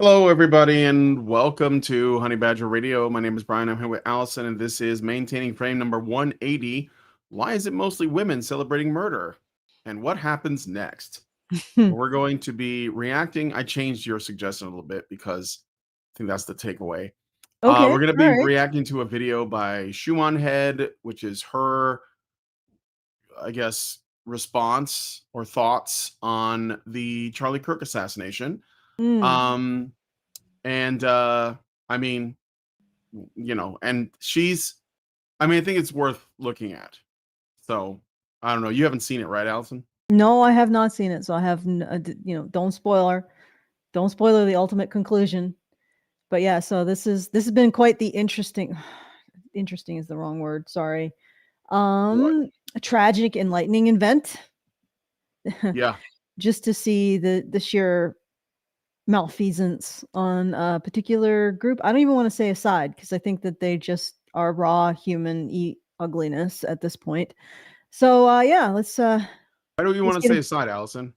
Hello, everybody, and welcome to Honey Badger Radio. My name is Brian. I'm here with Allison, and this is Maintaining Frame number 180. Why is it mostly women celebrating murder? And what happens next? We're going to be reacting. I changed your suggestion a little bit because I think that's the takeaway. Okay, We're going to be all right. reacting to a video by Schumann Head, which is her, I guess, response or thoughts on the Charlie Kirk assassination. Mm. And I mean, and I think it's worth looking at. So I don't know. You haven't seen it, right, Allison? No, I have not seen it, so I have, don't spoiler the ultimate conclusion. But yeah, so this has been quite the interesting. Interesting is the wrong word. Sorry. A tragic, enlightening event. Yeah. Just to see the sheer malfeasance on a particular group. I don't even want to say a side because I think that they just are raw human ugliness at this point. So yeah, let's. Why do you want to say aside, Allison?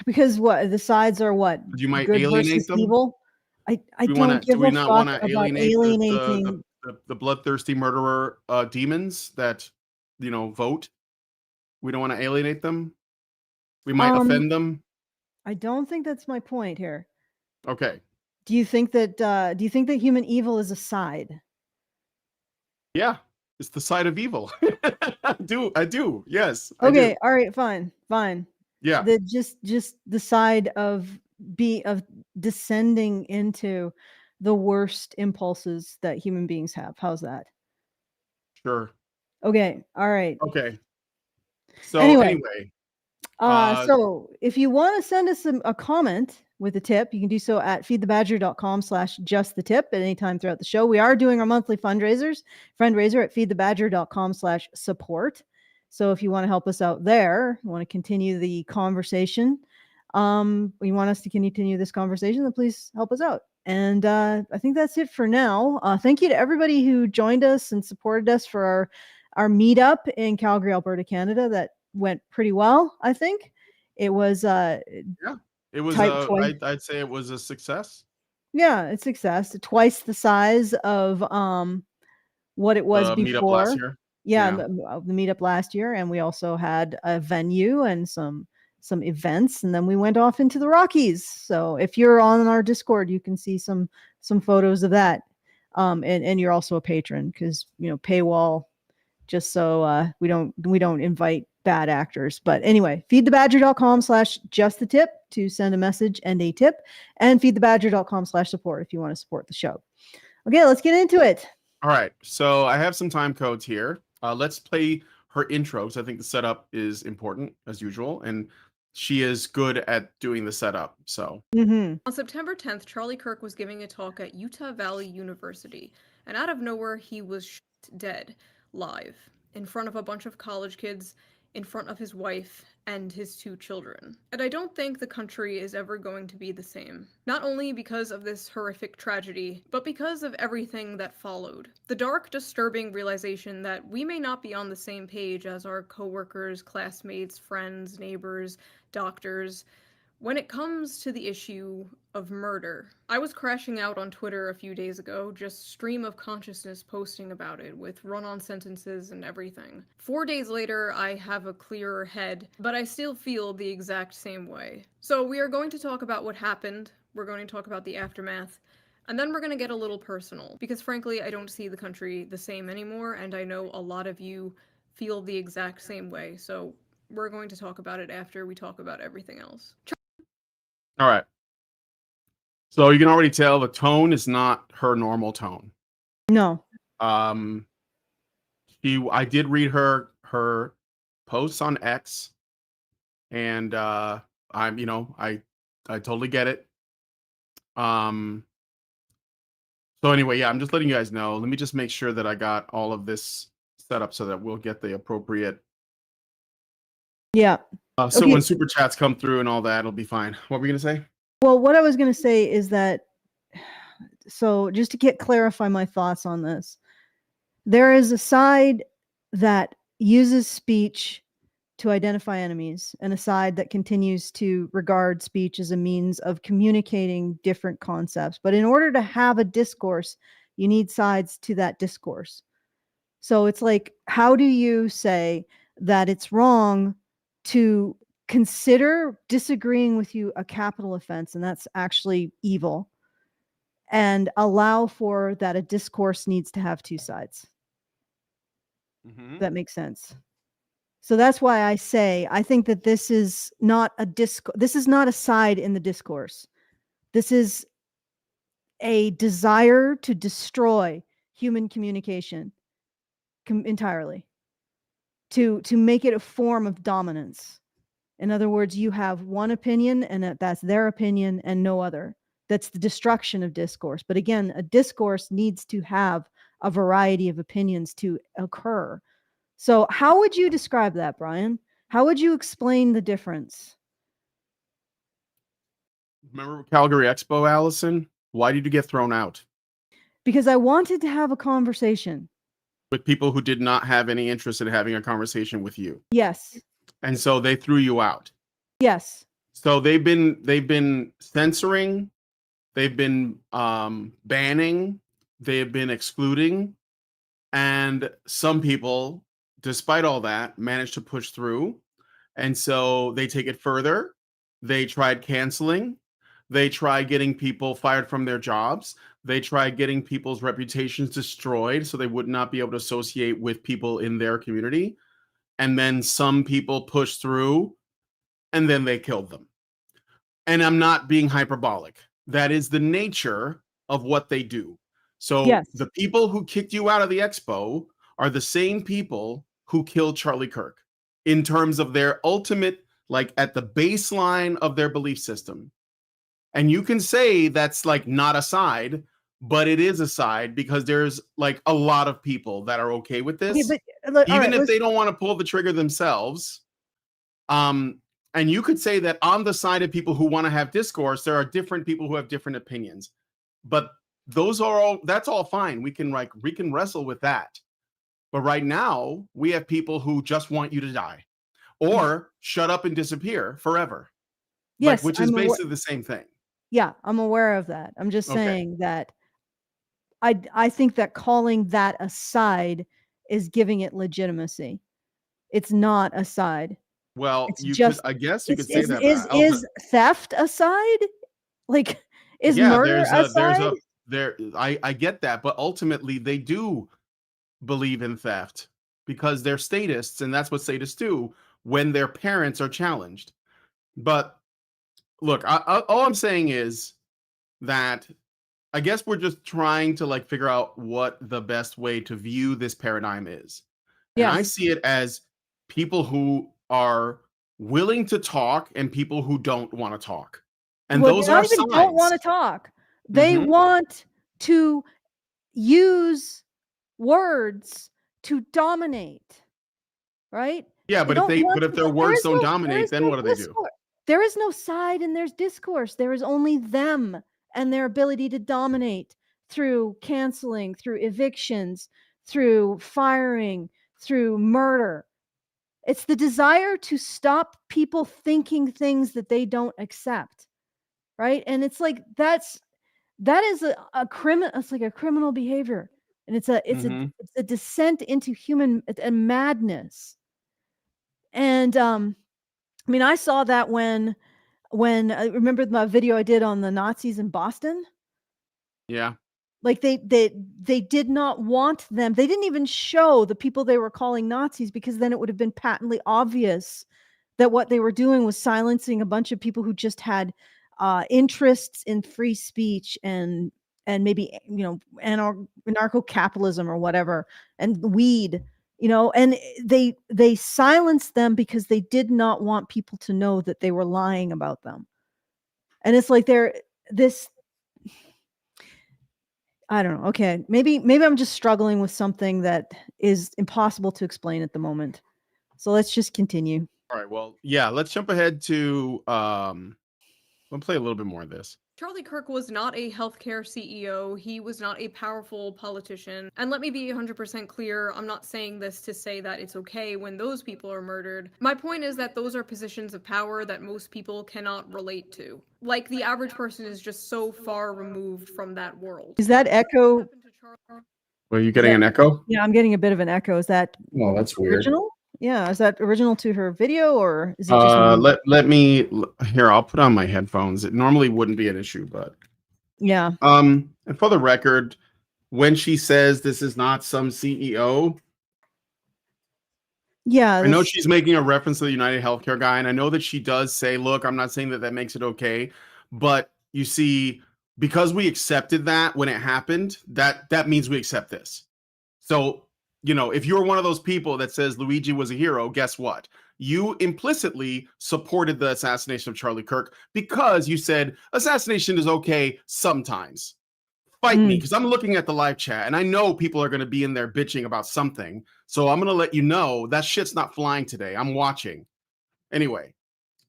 Because what the sides are what You might good alienate versus them. evil. I don't give a fuck about alienating the bloodthirsty murderer demons that vote? We don't want to alienate them. We might offend them. I don't think that's my point here. Okay. Do you think that human evil is a side? Yeah, it's the side of evil. I do. Yes. Okay. All right. Fine. Yeah. Just the side of descending into the worst impulses that human beings have. How's that? Sure. Okay. All right. Okay. So anyway, uh, so if you want to send us a comment with a tip, you can do so at feedthebadger.com/justthetip at any time throughout the show. We are doing our monthly fundraiser at feedthebadger.com/support. So if you want to help us out there, you want to continue the conversation, you want us to continue this conversation, then please help us out. And I think that's it for now. Thank you to everybody who joined us and supported us for our meetup in Calgary, Alberta, Canada. That went pretty well. I think it was it was I'd say it was a success. Yeah, it's success. Twice the size of what it was before. Meetup last year. Yeah. The meetup last year, and we also had a venue and some events, and then we went off into the Rockies. So if you're on our Discord, you can see some photos of that. And you're also a patron because paywall, just so we don't invite bad actors. But anyway, feedthebadger.com/justthetip to send a message and a tip, and feedthebadger.com/support if you want to support the show. Okay, let's get into it. All right. So I have some time codes here. Let's play her intro, because I think the setup is important as usual, and she is good at doing the setup. So On September 10th, Charlie Kirk was giving a talk at Utah Valley University, and out of nowhere he was shot dead, live, in front of a bunch of college kids, in front of his wife and his 2 children. And I don't think the country is ever going to be the same. Not only because of this horrific tragedy, but because of everything that followed. The dark, disturbing realization that we may not be on the same page as our coworkers, classmates, friends, neighbors, doctors, when it comes to the issue of murder. I was crashing out on Twitter a few days ago, just stream of consciousness posting about it, with run-on sentences and everything. 4 days later, I have a clearer head, but I still feel the exact same way. So we are going to talk about what happened, we're going to talk about the aftermath, and then we're going to get a little personal, because frankly, I don't see the country the same anymore, and I know a lot of you feel the exact same way, so we're going to talk about it after we talk about everything else. all right. So you can already tell the tone is not her normal tone. No. I did read her posts on X, and I totally get it. So anyway, yeah, I'm just letting you guys know. Let me just make sure that I got all of this set up so that we'll get the appropriate. Yeah. So when super chats come through and all that, it'll be fine. What were you gonna say? Well, what I was gonna say is that, so just to clarify my thoughts on this, there is a side that uses speech to identify enemies and a side that continues to regard speech as a means of communicating different concepts. But in order to have a discourse, you need sides to that discourse. So it's like, how do you say that it's wrong to consider disagreeing with you a capital offense, and that's actually evil, and allow for that a discourse needs to have two sides? That makes sense. So that's why I say I think that this is not a side in the discourse. This is a desire to destroy human communication entirely, to make it a form of dominance. In other words, you have one opinion and that's their opinion and no other. That's the destruction of discourse. But again, a discourse needs to have a variety of opinions to occur. So how would you describe that, Brian? How would you explain the difference? Remember Calgary Expo, Allison? Why did you get thrown out? Because I wanted to have a conversation. With people who did not have any interest in having a conversation with you. Yes. And so they threw you out. Yes. So they've been censoring, they've been banning, they've been excluding, and some people, despite all that, managed to push through. And so they take it further. They tried canceling. They tried getting people fired from their jobs. They tried getting people's reputations destroyed so they would not be able to associate with people in their community. And then some people pushed through and then they killed them. And I'm not being hyperbolic. That is the nature of what they do. So Yes. The people who kicked you out of the expo are the same people who killed Charlie Kirk in terms of their ultimate, like at the baseline of their belief system. And you can say that's like not a side, but it is a side because there's like a lot of people that are okay with this. Okay, but, even if they don't want to pull the trigger themselves. And you could say that on the side of people who want to have discourse, there are different people who have different opinions. But that's all fine. We can wrestle with that. But right now, we have people who just want you to die or shut up and disappear forever. Yes, which is basically the same thing. Yeah, I'm aware of that. I'm just saying that I think that calling that a side is giving it legitimacy. It's not a side. Well, I guess you could say that. Is theft a side? Like, is murder a side? I get that, but ultimately they do believe in theft because they're statists, and that's what statists do when their parents are challenged. But look, all I'm saying is that I guess we're just trying to figure out what the best way to view this paradigm is. And I see it as people who are willing to talk and people who don't want to talk. And those are sides. Don't want to talk. They want to use words to dominate. Right? Yeah, but if their words don't dominate, then what do they do? There is no side and there's discourse. There is only them and their ability to dominate through canceling, through evictions, through firing, through murder. It's the desire to stop people thinking things that they don't accept. Right? And it's like that is a criminal. It's like a criminal behavior, and it's a descent into human madness. And I mean, I saw that when I remember my video I did on the Nazis in Boston. Yeah. Like they did not want them. They didn't even show the people they were calling Nazis because then it would have been patently obvious that what they were doing was silencing a bunch of people who just had interests in free speech and maybe anarcho-capitalism or whatever, and weed. And they silenced them because they did not want people to know that they were lying about them. And it's like I don't know. Okay, maybe I'm just struggling with something that is impossible to explain at the moment. So let's just continue. All right. Well, yeah. Let's jump ahead to. We'll play a little bit more of this. Charlie Kirk was not a healthcare CEO. He was not a powerful politician. And let me be 100% clear, I'm not saying this to say that it's okay when those people are murdered. My point is that those are positions of power that most people cannot relate to. Like, the average person is just so far removed from that world. Is that echo? Were you getting an echo? Yeah, I'm getting a bit of an echo. Is that Oh, that's weird. original? Yeah, is that original to her video, or is it just let me here, I'll put on my headphones. It normally wouldn't be an issue, but yeah. and for the record, when she says this is not some CEO, Yeah, I know she's making a reference to the United Healthcare guy, and I know that she does say, look, I'm not saying that that makes it okay, but you see, because we accepted that when it happened, that means we accept this. So, you know, if you're one of those people that says Luigi was a hero, guess what? You implicitly supported the assassination of Charlie Kirk because you said assassination is okay sometimes. Fight me, because I'm looking at the live chat and I know people are going to be in there bitching about something. So I'm going to let you know that shit's not flying today. I'm watching. Anyway,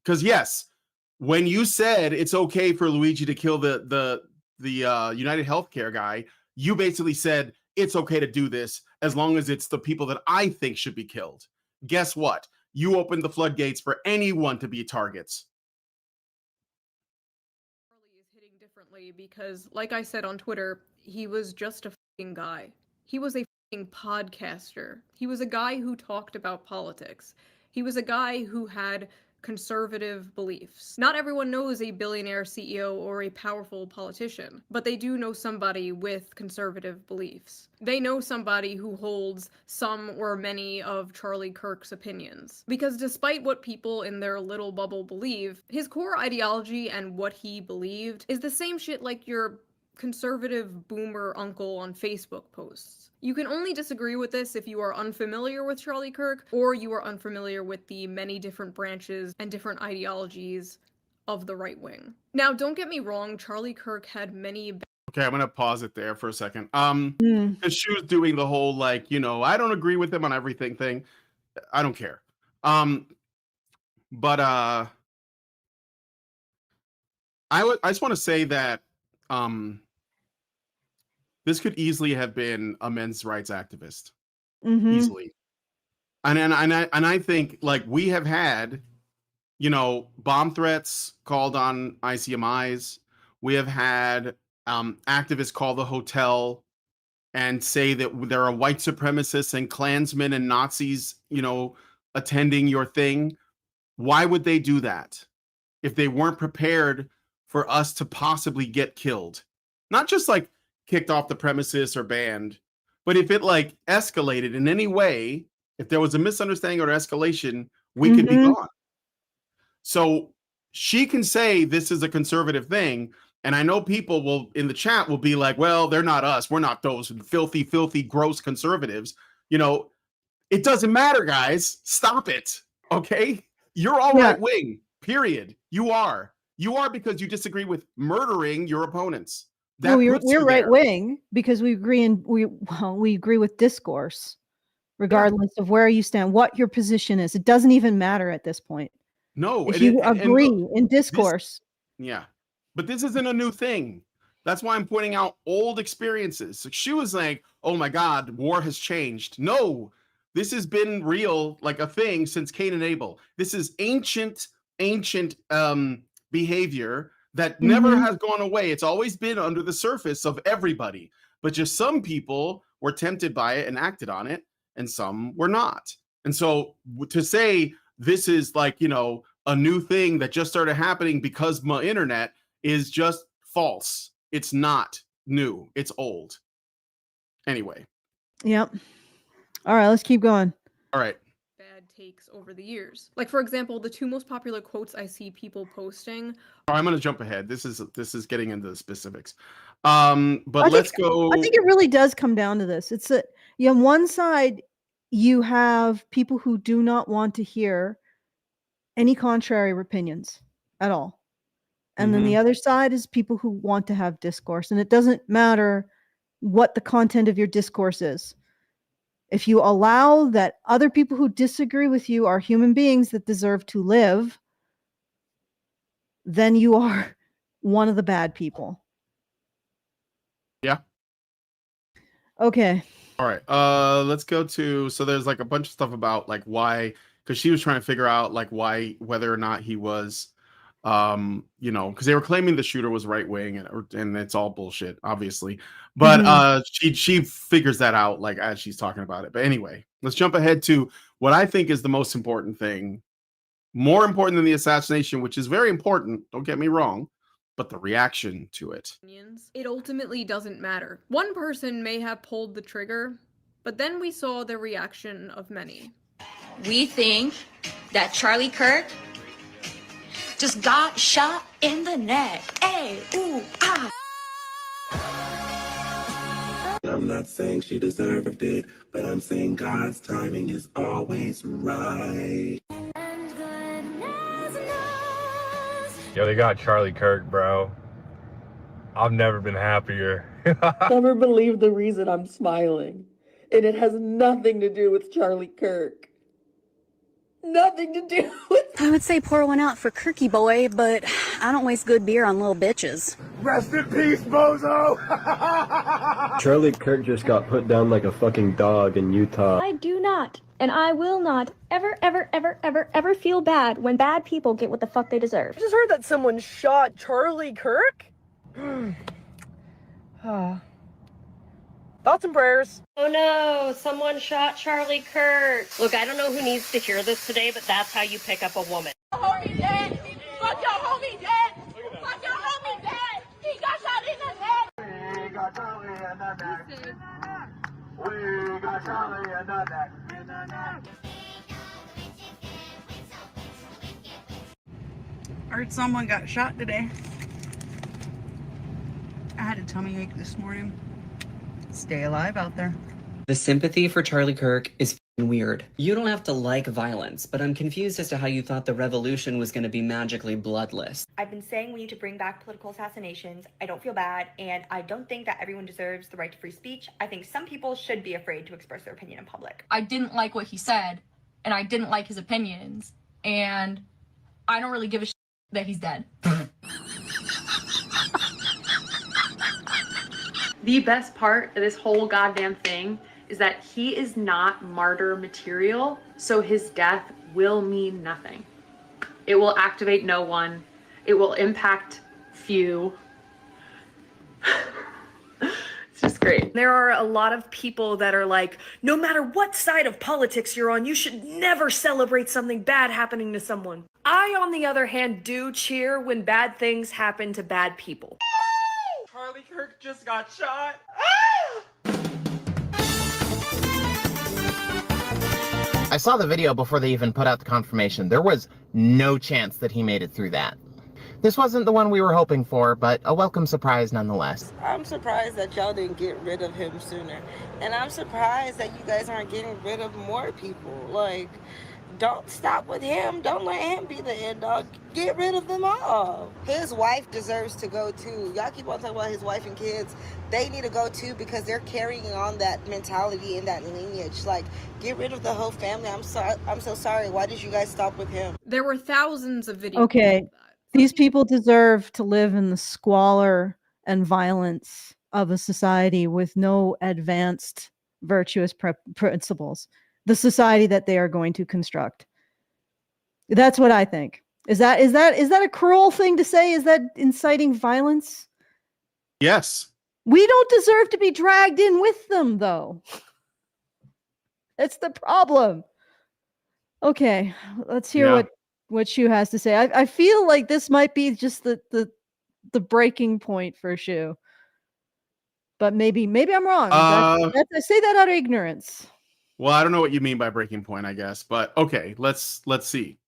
because yes, when you said it's okay for Luigi to kill the United Healthcare guy, you basically said it's okay to do this as long as it's the people that I think should be killed. Guess what? You opened the floodgates for anyone to be targets. Charlie is hitting differently because, like I said on Twitter, he was just a fucking guy. He was a fucking podcaster. He was a guy who talked about politics. He was a guy who had conservative beliefs. Not everyone knows a billionaire CEO or a powerful politician, but they do know somebody with conservative beliefs. They know somebody who holds some or many of Charlie Kirk's opinions. Because despite what people in their little bubble believe, his core ideology and what he believed is the same shit like your conservative boomer uncle on Facebook posts. You can only disagree with this if you are unfamiliar with Charlie Kirk, or you are unfamiliar with the many different branches and different ideologies of the right wing. Now, don't get me wrong, Charlie Kirk had many. Okay, I'm gonna pause it there for a second. Because she was doing the whole like, you know, I don't agree with him on everything thing. I don't care. But I just want to say that this could easily have been a men's rights activist. Easily. And I think like we have had, you know, bomb threats called on ICMIs. We have had activists call the hotel and say that there are white supremacists and Klansmen and Nazis, you know, attending your thing. Why would they do that if they weren't prepared for us to possibly get killed? Not just like kicked off the premises or banned, but if it like escalated in any way, if there was a misunderstanding or escalation, we could be gone. So she can say this is a conservative thing. And I know people will in the chat will be like, well, they're not us. We're not those filthy, filthy, gross conservatives. You know, it doesn't matter, guys. Stop it. Okay. You're all right wing, period. You are. You are because you disagree with murdering your opponents. That we're right wing because we agree we agree with discourse, regardless of where you stand, what your position is. It doesn't even matter at this point. No, if you agree in discourse. But this isn't a new thing. That's why I'm pointing out old experiences. She was like, oh my God, war has changed. No, this has been real, like a thing since Cain and Abel. This is ancient behavior that never has gone away. It's always been under the surface of everybody. But just some people were tempted by it and acted on it, and some were not. And so to say this is like, you know, a new thing that just started happening because my internet is just false. It's not new. It's old. Anyway. Yep. All right, let's keep going. All right. Bad takes over the years. Like, for example, the two most popular quotes I see people posting. Oh, I'm going to jump ahead. This is getting into the specifics. But let's go. I think it really does come down to this. It's that on one side, you have people who do not want to hear any contrary opinions at all. And then the other side is people who want to have discourse. And it doesn't matter what the content of your discourse is. If you allow that other people who disagree with you are human beings that deserve to live, then you are one of the bad people. Yeah. Okay. All right. Let's go to, so there's like a bunch of stuff about like why, because she was trying to figure out like why, whether or not he was, you know, because they were claiming the shooter was right wing, and it's all bullshit, obviously. But she figures that out like as she's talking about it. But anyway, let's jump ahead to what I think is the most important thing, more important than the assassination, which is very important. Don't get me wrong, but the reaction to it. It ultimately doesn't matter. One person may have pulled the trigger, but then we saw the reaction of many. We think that Charlie Kirk just got shot in the neck. Hey, ooh, ah. I'm not saying she deserved it, but I'm saying God's timing is always right. Yo, they got Charlie Kirk, bro. I've never been happier. Never believe the reason I'm smiling. And it has nothing to do with Charlie Kirk. Nothing to do with... I would say pour one out for Kirky boy, but I don't waste good beer on little bitches. Rest in peace, bozo! Charlie Kirk just got put down like a fucking dog in Utah. I do not, and I will not, ever feel bad when bad people get what the fuck they deserve. I just heard that someone shot Charlie Kirk? Thoughts and prayers. Oh no, someone shot Charlie Kirk. Look, I don't know who needs to hear this today, but that's how you pick up a woman. Homie dead! Fuck your homie dead! Fuck your homie dead! He got shot in the head! We got Charlie and that. We got Charlie and that. I heard someone got shot today. I had a tummy ache this morning. Stay alive out there. The sympathy for Charlie Kirk is weird. You don't have to like violence, but I'm confused as to how you thought the revolution was going to be magically bloodless. I've been saying we need to bring back political assassinations. I don't feel bad, and I don't think that everyone deserves the right to free speech. I think some people should be afraid to express their opinion in public. I didn't like what he said, and I didn't like his opinions, and I don't really give a shit that he's dead. The best part of this whole goddamn thing is that he is not martyr material, so his death will mean nothing. It will activate no one. It will impact few. It's just great. There are a lot of people that are like, no matter what side of politics you're on, you should never celebrate something bad happening to someone. I, on the other hand, do cheer when bad things happen to bad people. Charlie Kirk just got shot. I saw the video before they even put out the confirmation. There was no chance that he made it through that. This wasn't the one we were hoping for, but a welcome surprise nonetheless. I'm surprised that y'all didn't get rid of him sooner. And I'm surprised that you guys aren't getting rid of more people. Like, don't stop with him. Don't let him be the end dog. Get rid of them all. His wife deserves to go too. Y'all keep on talking about his wife and kids. They need to go too because they're carrying on that mentality and that lineage. Like, get rid of the whole family. I'm so sorry. Why did you guys stop with him? There were thousands of videos. Okay. These people deserve to live in the squalor and violence of a society with no advanced virtuous principles. The society that they are going to construct. That's what I think. Is that a cruel thing to say? Is that inciting violence? Yes. We don't deserve to be dragged in with them, though. That's the problem. Okay, let's hear what Shu has to say. I feel like this might be just the breaking point for Shu. But maybe I'm wrong. I say that out of ignorance. Well, I don't know what you mean by breaking point, I guess, but okay, let's see.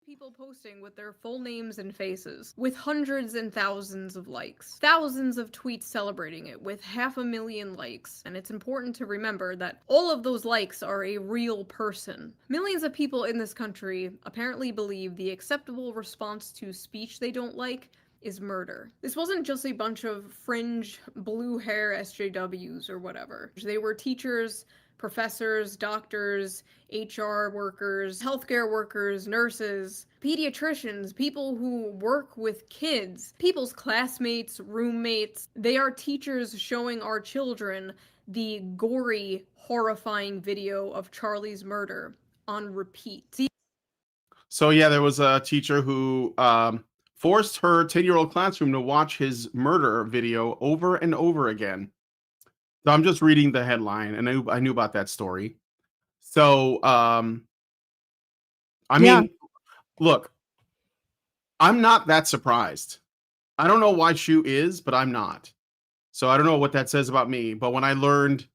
People posting with their full names and faces, with hundreds and thousands of likes, thousands of tweets celebrating it with 500,000 likes, and it's important to remember that all of those likes are a real person. Millions of people in this country apparently believe the acceptable response to speech they don't like is murder. This wasn't just a bunch of fringe blue hair SJWs or whatever. They were teachers, professors, doctors, HR workers, healthcare workers, nurses, pediatricians, people who work with kids, people's classmates, roommates. They are teachers showing our children the gory, horrifying video of Charlie's murder on repeat. So yeah, there was a teacher who forced her 10-year-old classroom to watch his murder video over and over again. So I'm just reading the headline, and I knew about that story. So I mean, look, I'm not that surprised. I don't know why Shu is, but I'm not. So I don't know what that says about me. But when I learned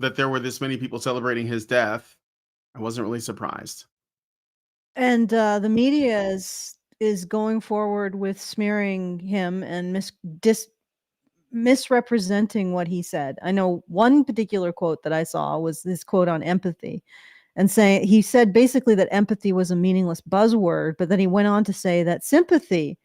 that there were this many people celebrating his death, I wasn't really surprised. And the media is going forward with smearing him and misrepresenting what he said. I know one particular quote that I saw was this quote on empathy, and he said basically that empathy was a meaningless buzzword, but then he went on to say that sympathy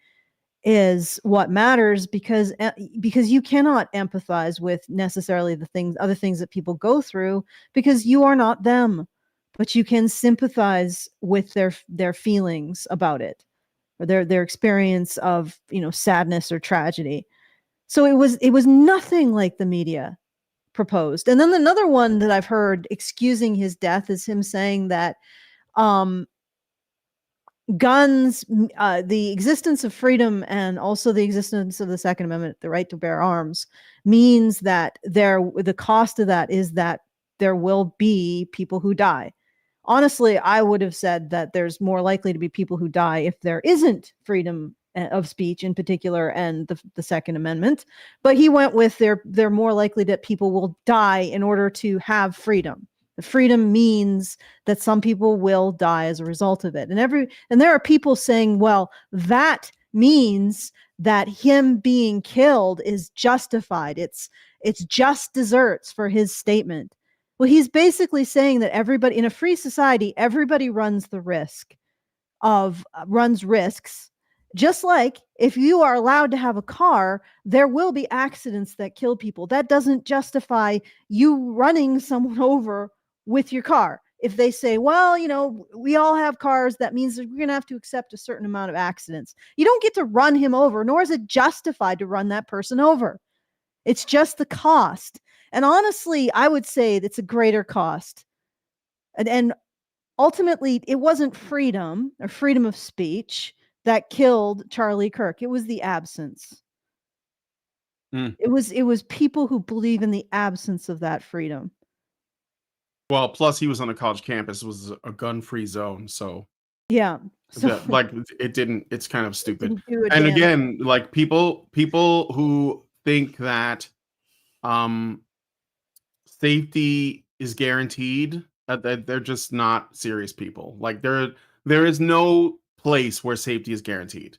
is what matters because you cannot empathize with necessarily other things that people go through because you are not them, but you can sympathize with their feelings about it, or their experience of, sadness or tragedy. So it was nothing like the media proposed. And then another one that I've heard excusing his death is him saying that guns, the existence of freedom and also the existence of the Second Amendment, the right to bear arms, means that the cost of that is that there will be people who die. Honestly, I would have said that there's more likely to be people who die if there isn't freedom of speech in particular and the Second Amendment. But he went with they're more likely that people will die in order to have freedom. The freedom means that some people will die as a result of it. And there are people saying, well, that means that him being killed is justified. It's just desserts for his statement. Well, he's basically saying that everybody in a free society, everybody runs risks. Just like if you are allowed to have a car, there will be accidents that kill people. That doesn't justify you running someone over with your car. If they say, well, we all have cars, that means that we're going to have to accept a certain amount of accidents. You don't get to run him over, nor is it justified to run that person over. It's just the cost. And honestly, I would say it's a greater cost. And ultimately, it wasn't freedom or freedom of speech that killed Charlie Kirk. It was the absence. It was people who believe in the absence of that freedom. Well, plus he was on a college campus. It was a gun-free zone, so yeah. So it's kind of stupid. And again, like people who think that safety is guaranteed, that they're just not serious people. Like there is no place where safety is guaranteed.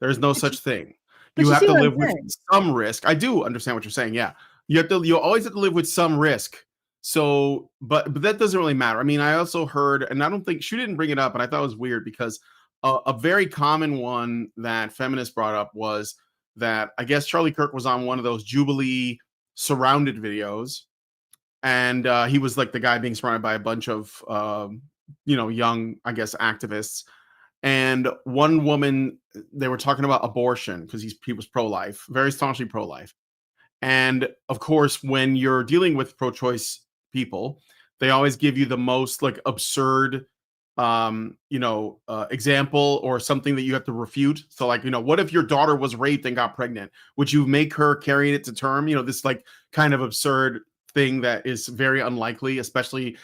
There's no such thing. You have to live with some risk. I do understand what you're saying. Yeah. You always have to live with some risk. So, but that doesn't really matter. I mean, I also heard, and I don't think she didn't bring it up, and I thought it was weird because a very common one that feminists brought up was that I guess Charlie Kirk was on one of those Jubilee surrounded videos, and he was like the guy being surrounded by a bunch of young, I guess, activists. And one woman, they were talking about abortion because he was pro-life, very staunchly pro-life. And of course, when you're dealing with pro-choice people, they always give you the most like absurd example or something that you have to refute. So like, what if your daughter was raped and got pregnant? Would you make her carry it to term? This like kind of absurd thing that is very unlikely, especially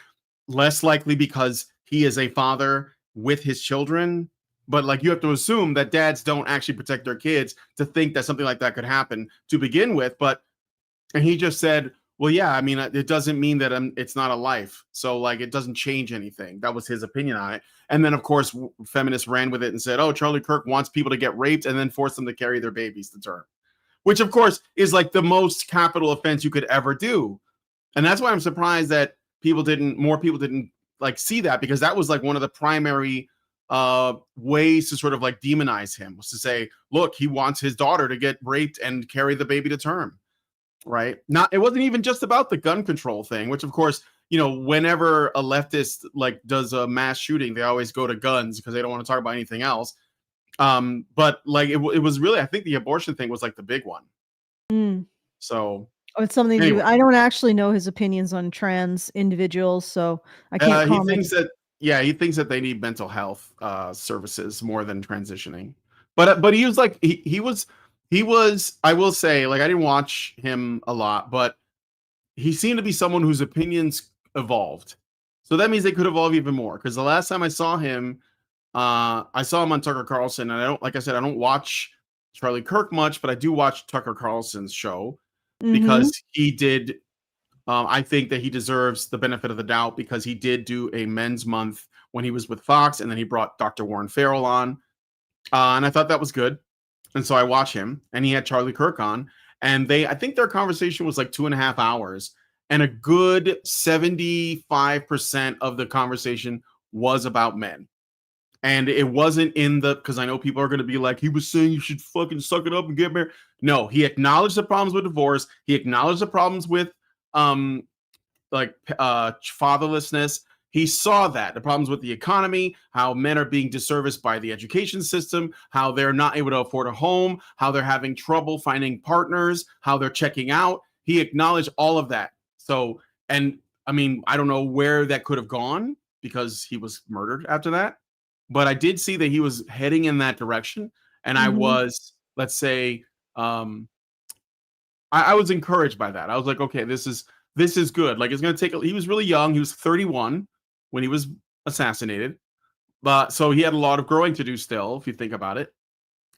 less likely because he is a father with his children. But like, you have to assume that dads don't actually protect their kids to think that something like that could happen to begin with. And he just said, well, yeah, I mean, it doesn't mean that it's not a life. So like, it doesn't change anything. That was his opinion on it. And then of course, feminists ran with it and said, oh, Charlie Kirk wants people to get raped and then force them to carry their babies to term, which of course is like the most capital offense you could ever do. And that's why I'm surprised that more people didn't like see that, because that was like one of the primary ways to sort of like demonize him, was to say, look, he wants his daughter to get raped and carry the baby to term. Right. It wasn't even just about the gun control thing, which of course, whenever a leftist like does a mass shooting, they always go to guns because they don't want to talk about anything else. But like it was really, I think the abortion thing was like the big one. Mm. So It's something to do. anyway. I don't actually know his opinions on trans individuals, so I can't He comment. thinks that they need mental health services more than transitioning. But he was like he was I will say, like, I didn't watch him a lot, but he seemed to be someone whose opinions evolved. So that means they could evolve even more. Because the last time I saw him on Tucker Carlson, and like I said, I don't watch Charlie Kirk much, but I do watch Tucker Carlson's show because he did. I think that he deserves the benefit of the doubt because he did do a men's month when he was with Fox, and then he brought Dr. Warren Farrell on, and I thought that was good. And so I watch him, and he had Charlie Kirk on, and I think their conversation was like 2.5 hours, and a good 75% of the conversation was about men. And it wasn't because I know people are going to be like, he was saying you should fucking suck it up and get married. No, he acknowledged the problems with divorce. He acknowledged the problems with fatherlessness. He saw that the problems with the economy, how men are being disserviced by the education system, how they're not able to afford a home, how they're having trouble finding partners, how they're checking out. He acknowledged all of that. So, and I mean, I don't know where that could have gone because he was murdered after that, but I did see that he was heading in that direction. And I was, let's say, I was encouraged by that. I was like, okay, this is good. Like, it's going to take. He was really young. He was 31 when he was assassinated, but so he had a lot of growing to do still, if you think about it.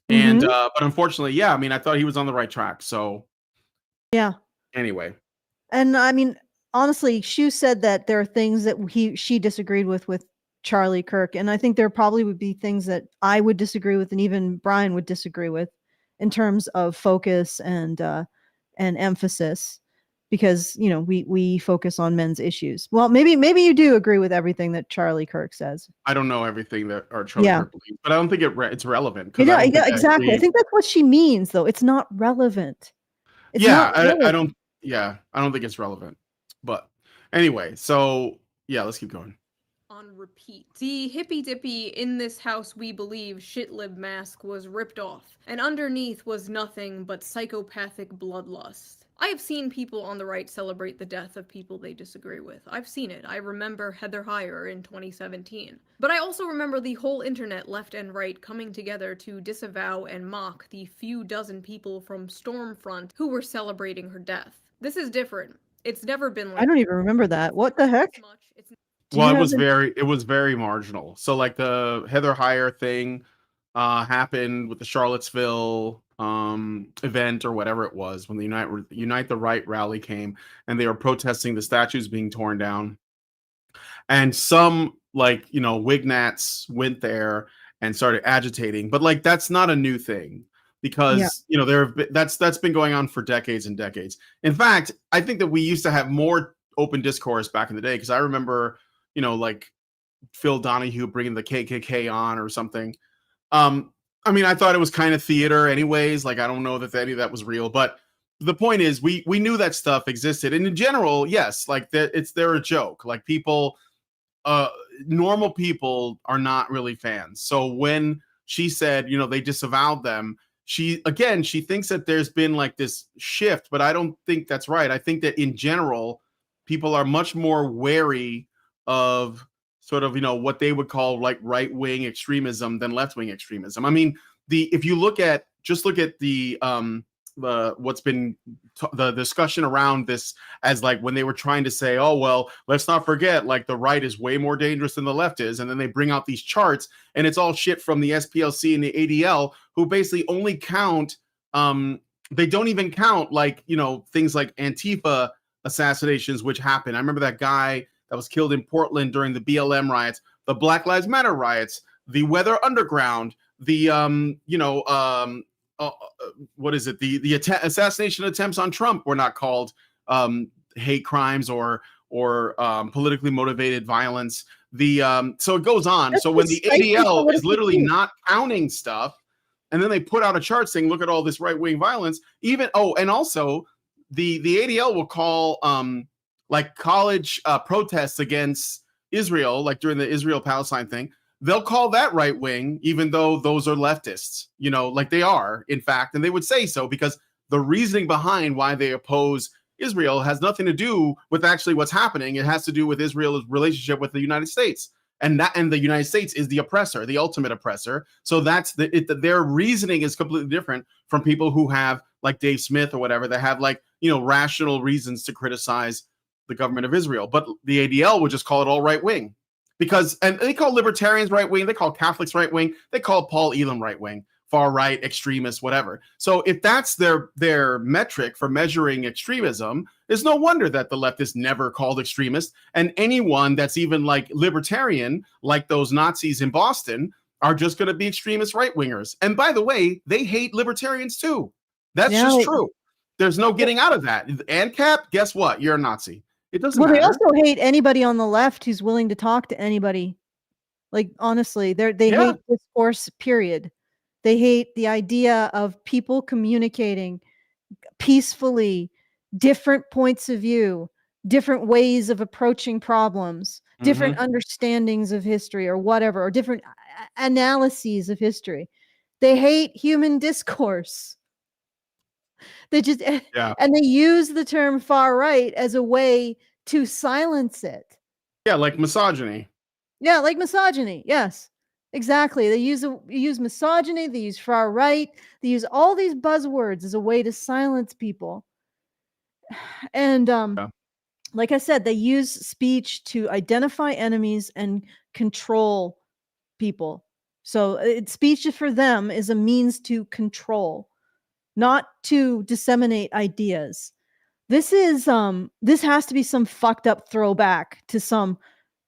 And but unfortunately, yeah, I mean, I thought he was on the right track. So yeah. Anyway, and I mean, honestly, Shu said that there are things that she disagreed with Charlie Kirk, and I think there probably would be things that I would disagree with, and even Brian would disagree with, in terms of focus and emphasis. Because we focus on men's issues. Well, maybe you do agree with everything that Charlie Kirk says. I don't know everything that Charlie Kirk believes, but I don't think it's relevant. Yeah, exactly. I think that's what she means, though. It's not relevant. I don't think it's relevant. But anyway, so yeah, let's keep going. On repeat. The hippy dippy in this house we believe shitlib mask was ripped off, and underneath was nothing but psychopathic bloodlust. I have seen people on the right celebrate the death of people they disagree with. I've seen it. I remember Heather Heyer in 2017. But I also remember the whole internet, left and right, coming together to disavow and mock the few dozen people from Stormfront who were celebrating her death. This is different. It's never been like I don't even remember that. What the heck? Well, it was very marginal. So like the Heather Heyer thing happened with the Charlottesville event or whatever it was when the Unite the Right rally came, and they were protesting the statues being torn down. And some Wignats went there and started agitating, but like that's not a new thing because that's been going on for decades and decades. In fact, I think that we used to have more open discourse back in the day because I remember like Phil Donahue bringing the KKK on or something. I mean, I thought it was kind of theater anyways. Like, I don't know that any of that was real, but the point is we knew that stuff existed. And in general, yes, like they're a joke. Like people, normal people are not really fans. So when she said, they disavowed them, she thinks that there's been like this shift, but I don't think that's right. I think that in general, people are much more wary of sort of, what they would call like right-wing extremism than left-wing extremism. I mean, if you look at the what's been the discussion around this as like when they were trying to say, oh, well, let's not forget, like the right is way more dangerous than the left is. And then they bring out these charts and it's all shit from the SPLC and the ADL who basically only count, they don't even count like, things like Antifa assassinations, which happened. I remember that guy that was killed in Portland during the BLM riots, the Black Lives Matter riots, the Weather Underground, the what is it? The assassination attempts on Trump were not called hate crimes or politically motivated violence. So it goes on. So when the ADL is literally not counting stuff, and then they put out a chart saying, look at all this right-wing violence, and also the ADL will call like college protests against Israel, like during the Israel-Palestine thing, they'll call that right wing, even though those are leftists, you know, like they are, in fact, and they would say so because the reasoning behind why they oppose Israel has nothing to do with actually what's happening. It has to do with Israel's relationship with the United States. And the United States is the oppressor, the ultimate oppressor. So that's their reasoning is completely different from people who have, like Dave Smith or whatever, that have, like, you know, rational reasons to criticize the government of Israel. But the ADL would just call it all right wing, because, and they call libertarians right wing, they call Catholics right wing, they call Paul Elam right wing, far right, extremist, whatever. So if that's their metric for measuring extremism, it's no wonder that the leftists never called extremist, and anyone that's even like libertarian, like those Nazis in Boston, are just going to be extremist right wingers. And by the way, they hate libertarians too. That's just true. There's no getting out of that. ANCAP, guess what? You're a Nazi. It doesn't matter. They also hate anybody on the left who's willing to talk to anybody. Like, honestly, they hate discourse, period. They hate the idea of people communicating peacefully, different points of view, different ways of approaching problems, different understandings of history or whatever, or different analyses of history. They hate human discourse. They just, and they use the term far right as a way to silence it. Yeah, like misogyny. Yeah, like misogyny. Yes, exactly. They use misogyny. They use far right. They use all these buzzwords as a way to silence people. And like I said, they use speech to identify enemies and control people. So speech for them is a means to control, not to disseminate ideas. This is this has to be some fucked up throwback to some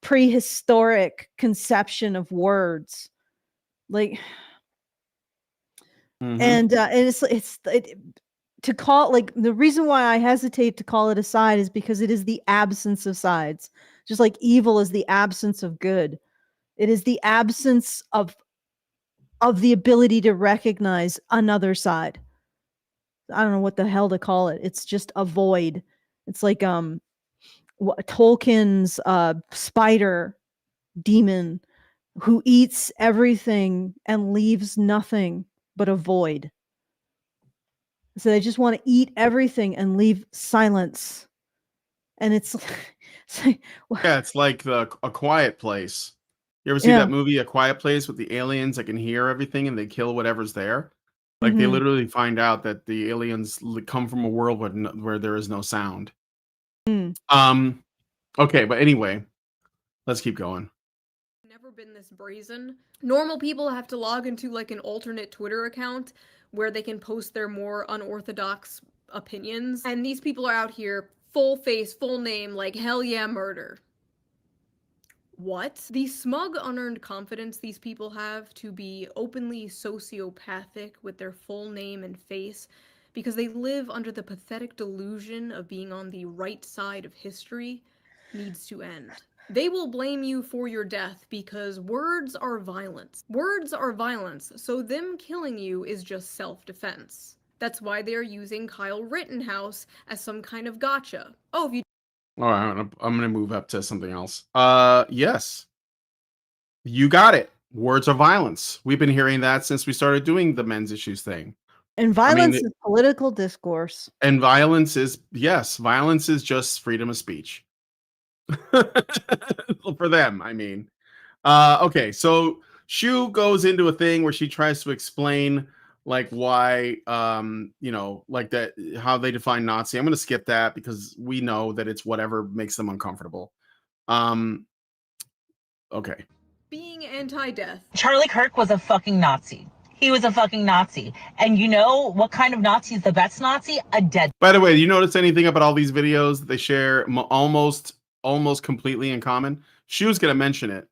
prehistoric conception of words, like, and it's to call, like, the reason why I hesitate to call it a side is because it is the absence of sides. Just like evil is the absence of good, it is the absence of the ability to recognize another side. I don't know what the hell to call it. It's just a void. It's like Tolkien's spider demon who eats everything and leaves nothing but a void. So they just want to eat everything and leave silence. And it's like, yeah, it's like A Quiet Place. You ever see that movie, A Quiet Place, with the aliens that can hear everything and they kill whatever's there? Like, they literally find out that the aliens come from a world where there is no sound. Okay, but anyway, let's keep going. Never been this brazen. Normal people have to log into like an alternate Twitter account where they can post their more unorthodox opinions. And these people are out here full face, full name, like hell yeah, murder. What? The smug, unearned confidence these people have to be openly sociopathic with their full name and face because they live under the pathetic delusion of being on the right side of history needs to end. They will blame you for your death because words are violence. Words are violence, so them killing you is just self-defense. That's why they're using Kyle Rittenhouse as some kind of gotcha. Oh, if you All right, I'm gonna move up to something else. Yes, you got it. Words are violence. We've been hearing that since we started doing the men's issues thing. And violence is political discourse. And violence is, yes, violence is just freedom of speech. For them, I mean. Okay, so Shu goes into a thing where she tries to explain, like, why, you know, like that, how they define Nazi. I'm going to skip that because we know that it's whatever makes them uncomfortable. Okay. being anti-death. Charlie Kirk was a fucking Nazi. He was a fucking Nazi. And you know what kind of Nazi is the best Nazi? A dead. By the way, do you notice anything about all these videos that they share almost completely in common? Shu's going to mention it.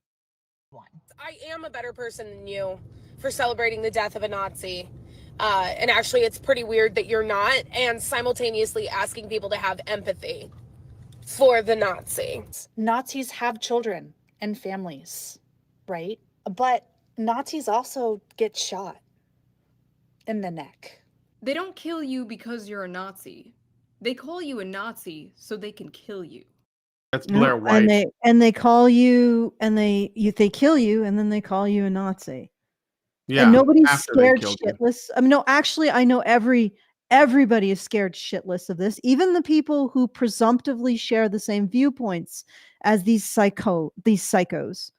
I am a better person than you for celebrating the death of a Nazi. And actually, it's pretty weird that you're not, and simultaneously asking people to have empathy for the Nazi. Nazis have children and families, right? But Nazis also get shot in the neck. They don't kill you because you're a Nazi. They call you a Nazi so they can kill you. That's Yep, Blair White. and they call you and they kill you and then they call you a Nazi. Yeah, And nobody's after they scared killed you. shitless. I mean, no, actually, I know everybody is scared shitless of this. Even the people who presumptively share the same viewpoints as these psychos.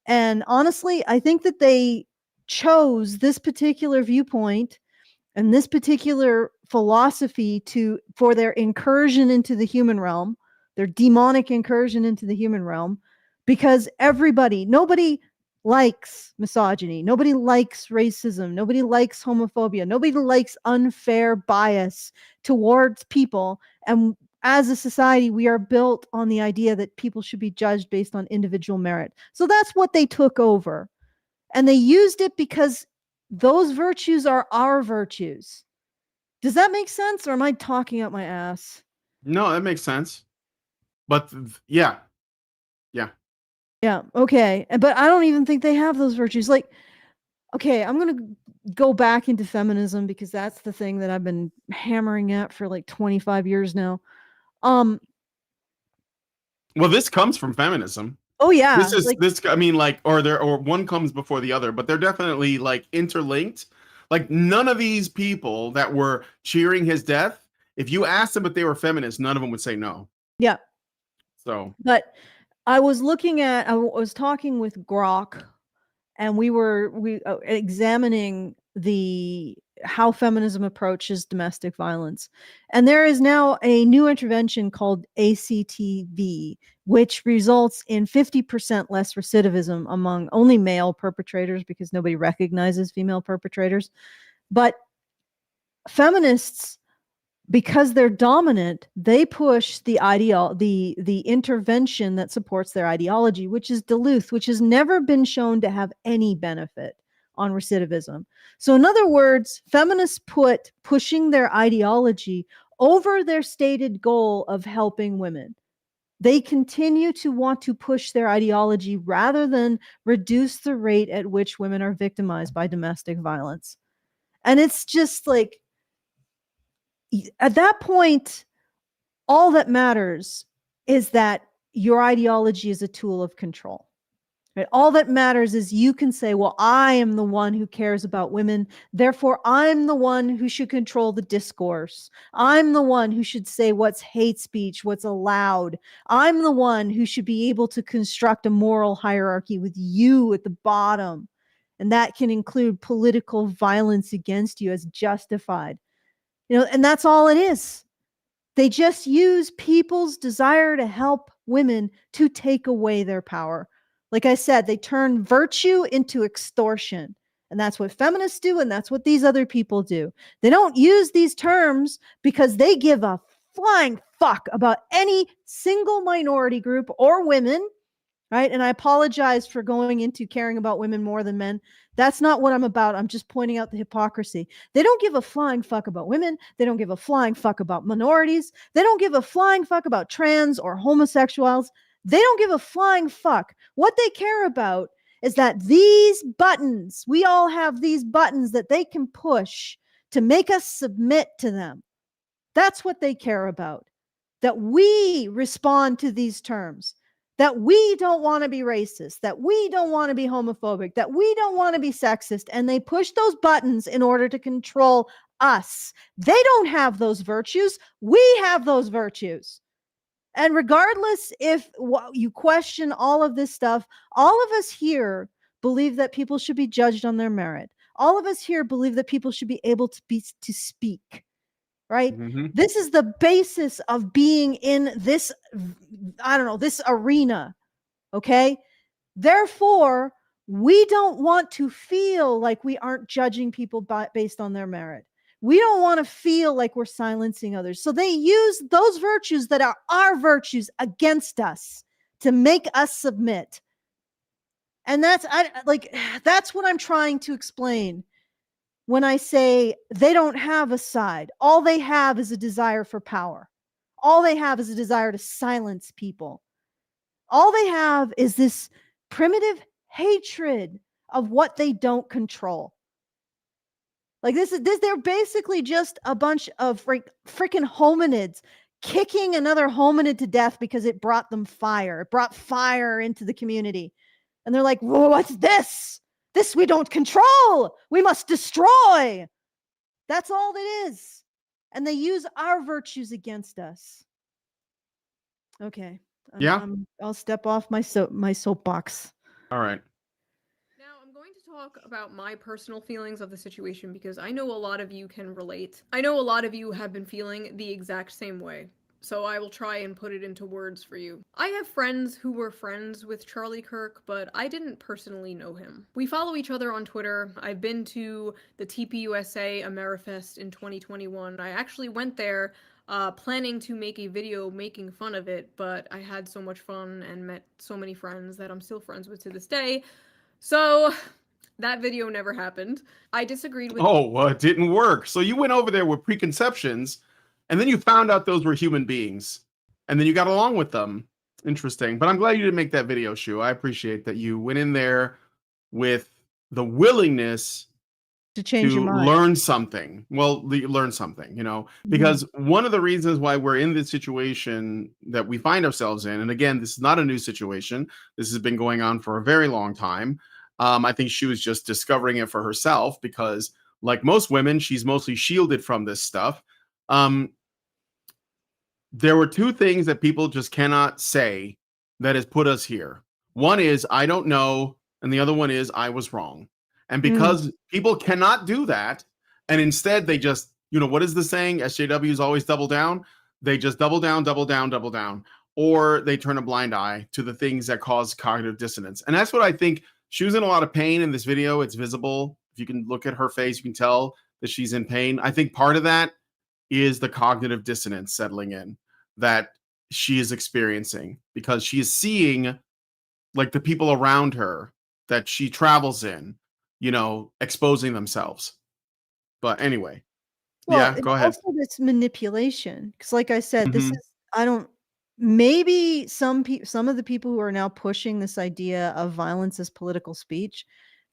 And honestly, I think that they chose this particular viewpoint and this particular philosophy for their incursion into the human realm, their demonic incursion into the human realm, because nobody likes misogyny, nobody likes racism, nobody likes homophobia, nobody likes unfair bias towards people. And as a society, we are built on the idea that people should be judged based on individual merit. So that's what they took over. And they used it because those virtues are our virtues. Does that make sense, or am I talking out my ass? No, that makes sense. But yeah. Yeah, okay. But I don't even think they have those virtues. Like, okay, I'm going to go back into feminism because that's the thing that I've been hammering at for like 25 years now. Well, this comes from feminism. Oh yeah. This is I mean, like, or one comes before the other, but they're definitely like interlinked. Like, none of these people that were cheering his death, if you asked them if they were feminists, none of them would say no. Yeah. So, but I was talking with Grok, and we were examining how feminism approaches domestic violence. And there is now a new intervention called ACTV, which results in 50% less recidivism among only male perpetrators because nobody recognizes female perpetrators. But feminists, because they're dominant, they push the intervention that supports their ideology, which is Duluth, which has never been shown to have any benefit on recidivism. So in other words, feminists put pushing their ideology over their stated goal of helping women. They continue to want to push their ideology rather than reduce the rate at which women are victimized by domestic violence. And it's just like, at that point, all that matters is that your ideology is a tool of control. Right? All that matters is you can say, well, I am the one who cares about women. Therefore, I'm the one who should control the discourse. I'm the one who should say what's hate speech, what's allowed. I'm the one who should be able to construct a moral hierarchy with you at the bottom. And that can include political violence against you as justified. And that's all it is. They just use people's desire to help women to take away their power. Like I said, they turn virtue into extortion. And that's what feminists do, and that's what these other people do. They don't use these terms because they give a flying fuck about any single minority group or women, right? And I apologize for going into caring about women more than men. That's not what I'm about. I'm just pointing out the hypocrisy. They don't give a flying fuck about women. They don't give a flying fuck about minorities. They don't give a flying fuck about trans or homosexuals. They don't give a flying fuck. What they care about is that these buttons, we all have these buttons that they can push to make us submit to them. That's what they care about. That we respond to these terms. That we don't want to be racist, that we don't want to be homophobic, that we don't want to be sexist, and they push those buttons in order to control us. They don't have those virtues. We have those virtues. And regardless if you question all of this stuff, all of us here believe that people should be judged on their merit. All of us here believe that people should be able to speak. Right? Mm-hmm. This is the basis of being in this, this arena. Okay? Therefore, we don't want to feel like we aren't judging people based on their merit. We don't want to feel like we're silencing others. So they use those virtues that are our virtues against us to make us submit. And that's what I'm trying to explain. When I say they don't have a side, all they have is a desire for power. All they have is a desire to silence people. All they have is this primitive hatred of what they don't control. Like they're basically just a bunch of freaking hominids kicking another hominid to death because it brought them fire. It brought fire into the community. And they're like, whoa, what's this? This we don't control. We must destroy. That's all it is. And they use our virtues against us. Okay. Yeah. I'll step off my soapbox. All right. Now, I'm going to talk about my personal feelings of the situation because I know a lot of you can relate. I know a lot of you have been feeling the exact same way. So I will try and put it into words for you. I have friends who were friends with Charlie Kirk, but I didn't personally know him. We follow each other on Twitter. I've been to the TPUSA Amerifest in 2021. I actually went there planning to make a video making fun of it, but I had so much fun and met so many friends that I'm still friends with to this day. So that video never happened. I disagreed with— Oh, well, it didn't work. So you went over there with preconceptions, and then you found out those were human beings, and then you got along with them. Interesting. But I'm glad you didn't make that video, Shu. I appreciate that you went in there with the willingness to change your mind. learn something. Well, learn something, you know, because one of the reasons why we're in this situation that we find ourselves in, and again, this is not a new situation. This has been going on for a very long time. I think she was just discovering it for herself because, like most women, she's mostly shielded from this stuff. There were two things that people just cannot say that has put us here. One is, I don't know, and the other one is, I was wrong. And because people cannot do that, and instead they just, you know, what is the saying? SJWs always double down. They just double down, double down, double down. Or they turn a blind eye to the things that cause cognitive dissonance. And that's what I think. She was in a lot of pain in this video. It's visible. If you can look at her face, you can tell that she's in pain. I think part of that is the cognitive dissonance settling in that she is experiencing because she is seeing like the people around her that she travels in, you know, exposing themselves. But anyway, Well, yeah, go ahead. Also this manipulation, because like I said, this is, I don't, maybe some of the people who are now pushing this idea of violence as political speech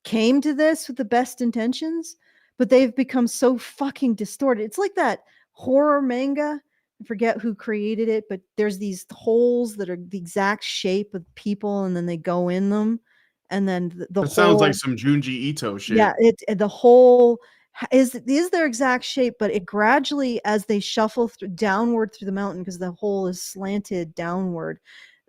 came to this with the best intentions, but they've become so fucking distorted. It's like that horror manga. I forget who created it, but there's these holes that are the exact shape of people, and then they go in them, and then the It sounds like some Junji Ito shit. Yeah, the whole is their exact shape, but it gradually, as they shuffle downward through the mountain, because the hole is slanted downward,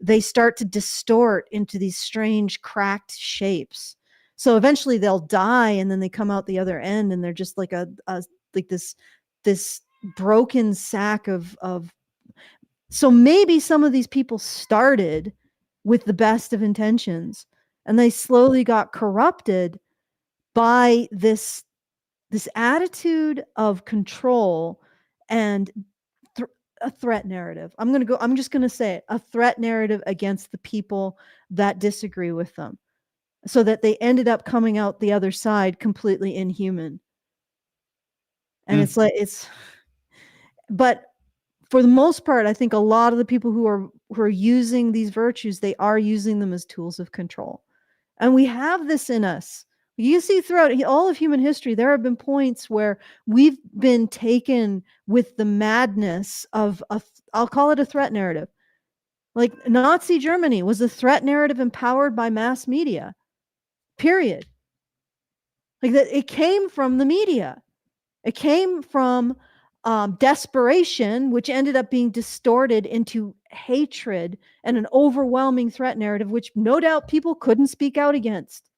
they start to distort into these strange cracked shapes. So eventually they'll die, and then they come out the other end, and they're just like like this broken sack of. So maybe some of these people started with the best of intentions, and they slowly got corrupted by this attitude of control and a threat narrative. I'm just going to say it, a threat narrative against the people that disagree with them, so that they ended up coming out the other side completely inhuman. And it's like, but for the most part, I think a lot of the people who are using these virtues, they are using them as tools of control. And we have this in us. You see throughout all of human history, there have been points where we've been taken with the madness of I'll call it a threat narrative. Like Nazi Germany was a threat narrative empowered by mass media, period. Like that, it came from the media. It came from desperation, which ended up being distorted into hatred and an overwhelming threat narrative, which no doubt people couldn't speak out against,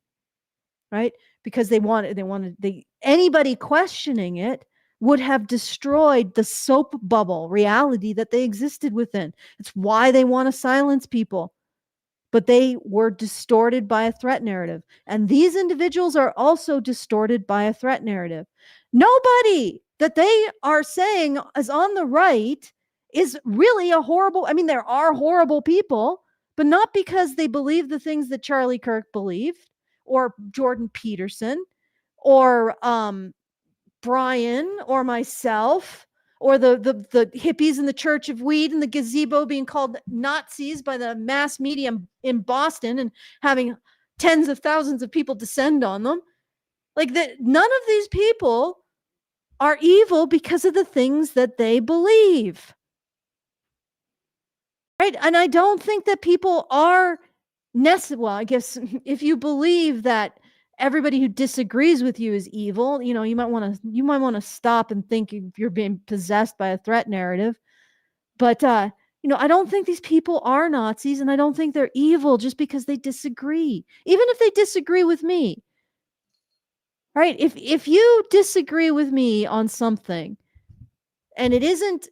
right? Because anybody questioning it would have destroyed the soap bubble reality that they existed within. It's why they want to silence people. But they were distorted by a threat narrative. And these individuals are also distorted by a threat narrative. Nobody that they are saying is on the right is really a horrible, I mean, there are horrible people, but not because they believe the things that Charlie Kirk believed, or Jordan Peterson, or Brian, or myself, or the hippies in the Church of Weed and the gazebo being called Nazis by the mass media in Boston and having tens of thousands of people descend on them. Like that, none of these people are evil because of the things that they believe. Right. And I don't think that people are well, I guess if you believe that everybody who disagrees with you is evil, you might want to stop and think if you're being possessed by a threat narrative. But I don't think these people are Nazis, and I don't think they're evil just because they disagree. Even if they disagree with me. Right? If you disagree with me on something and it isn't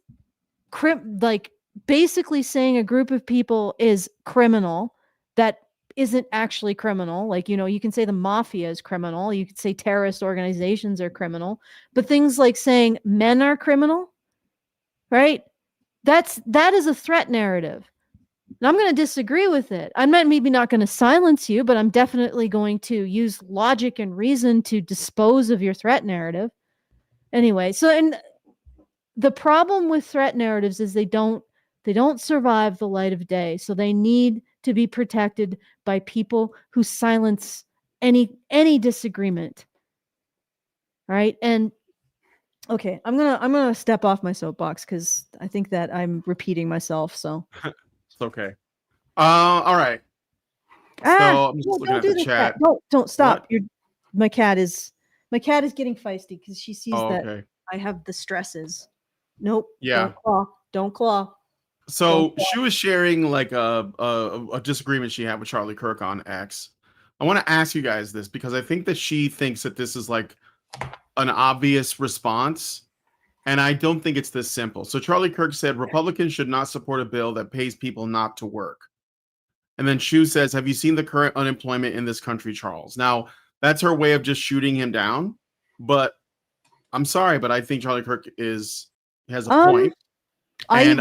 like basically saying a group of people is criminal that isn't actually criminal, like you can say the mafia is criminal, you could say terrorist organizations are criminal, but things like saying men are criminal, right? That is a threat narrative. And I'm going to disagree with it. I'm maybe not going to silence you, but I'm definitely going to use logic and reason to dispose of your threat narrative. Anyway, and the problem with threat narratives is they don't survive the light of day. So they need to be protected by people who silence any disagreement. All right? And okay, I'm going to step off my soapbox cuz I think that I'm repeating myself, so It's okay. All right. So I'm just looking at the chat. Don't stop. What? My cat is getting feisty cuz she sees that Okay. I have the stresses. Nope. Yeah. Don't claw. So she was sharing like a disagreement she had with Charlie Kirk on X. I want to ask you guys this because I think that she thinks that this is like an obvious response, and I don't think it's this simple. So Charlie Kirk said Republicans should not support a bill that pays people not to work. And then Shu says, have you seen the current unemployment in this country, Charles? Now, that's her way of just shooting him down. But I'm sorry, but I think Charlie Kirk has a point. And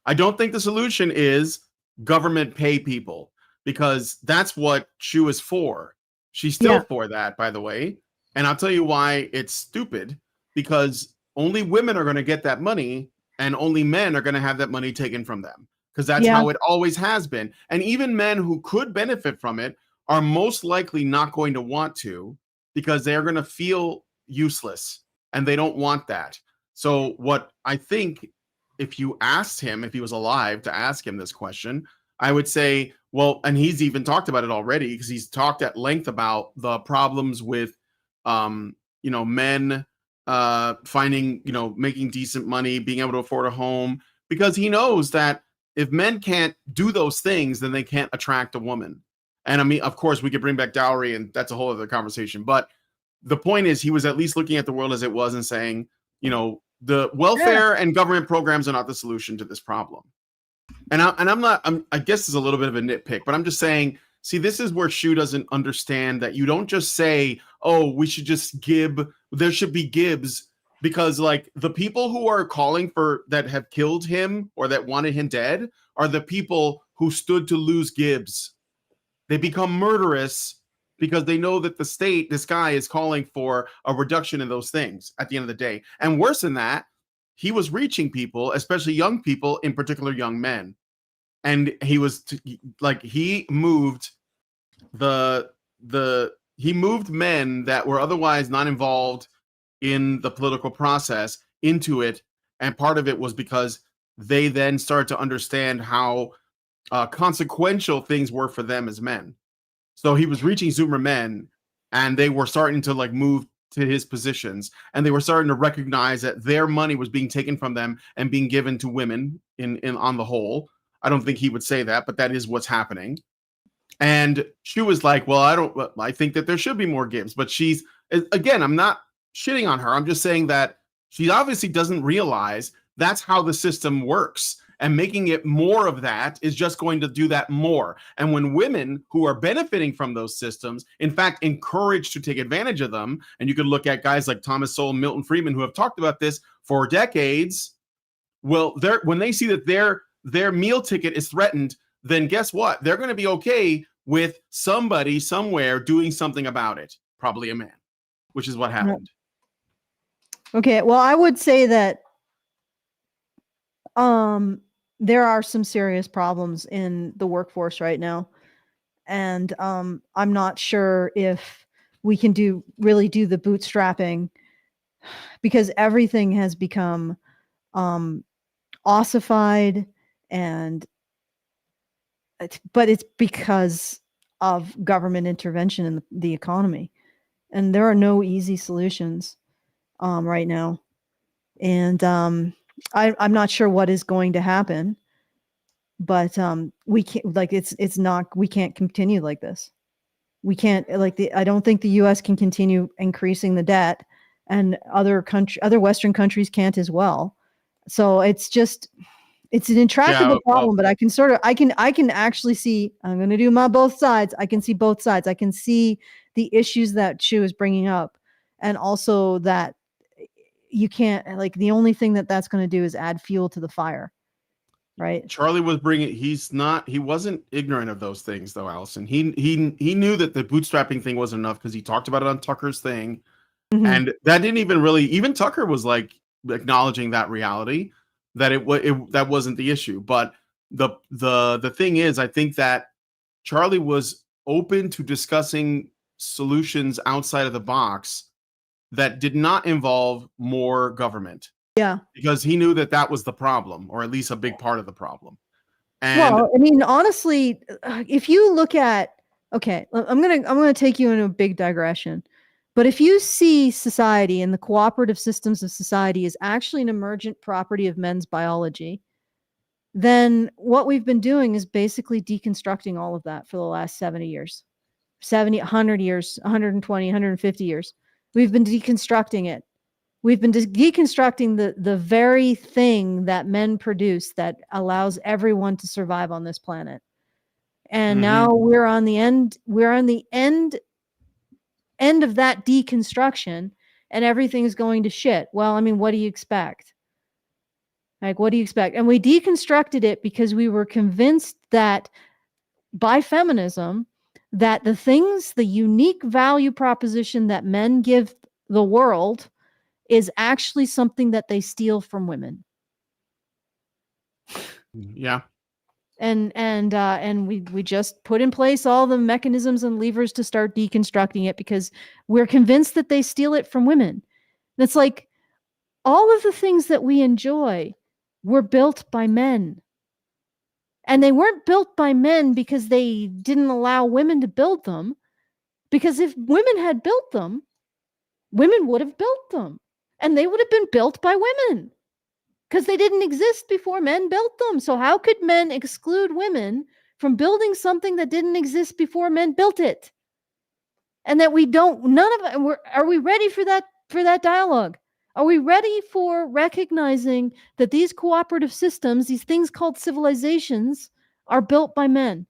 I don't think the solution is government pay people, because that's what Shu is for. She's still for that, by the way. And I'll tell you why it's stupid, because only women are going to get that money and only men are going to have that money taken from them, because that's how it always has been. And even men who could benefit from it are most likely not going to want to, because they're going to feel useless and they don't want that. So what I think, if you asked him, if he was alive, to ask him this question, I would say, well, and he's even talked about it already, because he's talked at length about the problems with, men finding, making decent money, being able to afford a home, because he knows that if men can't do those things, then they can't attract a woman. And I mean, of course, we could bring back dowry, and that's a whole other conversation. But the point is, he was at least looking at the world as it was and saying, the welfare and government programs are not the solution to this problem. And I guess it's a little bit of a nitpick, but I'm just saying, see, this is where Shu doesn't understand that you don't just say, oh, we should just there should be gibs, because like the people who are calling for that have killed him or that wanted him dead are the people who stood to lose gibs. They become murderous because they know that the state, this guy, is calling for a reduction in those things at the end of the day. And worse than that, he was reaching people, especially young people, in particular young men. And he was he moved he moved men that were otherwise not involved in the political process into it. And part of it was because they then started to understand how consequential things were for them as men. So he was reaching Zoomer men, and they were starting to move to his positions, and they were starting to recognize that their money was being taken from them and being given to women in on the whole. I don't think he would say that, but that is what's happening. And she was like, well, I think that there should be more gibs. But she's, again, I'm not shitting on her. I'm just saying that she obviously doesn't realize that's how the system works. And making it more of that is just going to do that more. And when women who are benefiting from those systems, in fact, encouraged to take advantage of them, and you can look at guys like Thomas Sowell and Milton Friedman who have talked about this for decades, well, when they see that their meal ticket is threatened, then guess what? They're going to be okay with somebody somewhere doing something about it, probably a man, which is what happened. Okay, well, I would say that there are some serious problems in the workforce right now. And I'm not sure if we can really do the bootstrapping, because everything has become ossified and but it's because of government intervention in the economy, and there are no easy solutions right now. And I'm not sure what is going to happen, but we can't, like, it's not, we can't continue like this. We can't, like, I don't think the US can continue increasing the debt, and other Western countries can't as well. So it's an intractable problem, but I can actually see, I'm going to do my both sides. I can see both sides. I can see the issues that she was bringing up, and also that you can't, like, the only thing that's going to do is add fuel to the fire. Right. Charlie was he wasn't ignorant of those things though, Allison. He knew that the bootstrapping thing wasn't enough, because he talked about it on Tucker's thing. And that didn't even really, even Tucker was like acknowledging that reality, that that wasn't the issue. But the thing is, I think that Charlie was open to discussing solutions outside of the box that did not involve more government. Yeah. Because he knew that was the problem, or at least a big part of the problem. And well, I mean, honestly, if you look at, okay, I'm gonna take you in a big digression, but if you see society and the cooperative systems of society is actually an emergent property of men's biology, then what we've been doing is basically deconstructing all of that for the last 70 years, 100 years, 120, 150 years. We've been deconstructing it. We've been deconstructing the very thing that men produce that allows everyone to survive on this planet. And now we're on the end of that deconstruction, and everything's going to shit. Well, I mean, what do you expect? Like, what do you expect? And we deconstructed it because we were convinced that by feminism, that the unique value proposition that men give the world is actually something that they steal from women. Yeah. And we just put in place all the mechanisms and levers to start deconstructing it, because we're convinced that they steal it from women. And it's like, all of the things that we enjoy were built by men. And they weren't built by men because they didn't allow women to build them. Because if women had built them, women would have built them. And they would have been built by women, because they didn't exist before men built them. So how could men exclude women from building something that didn't exist before men built it? And that are we ready for that dialogue? Are we ready for recognizing that these cooperative systems, these things called civilizations, are built by men?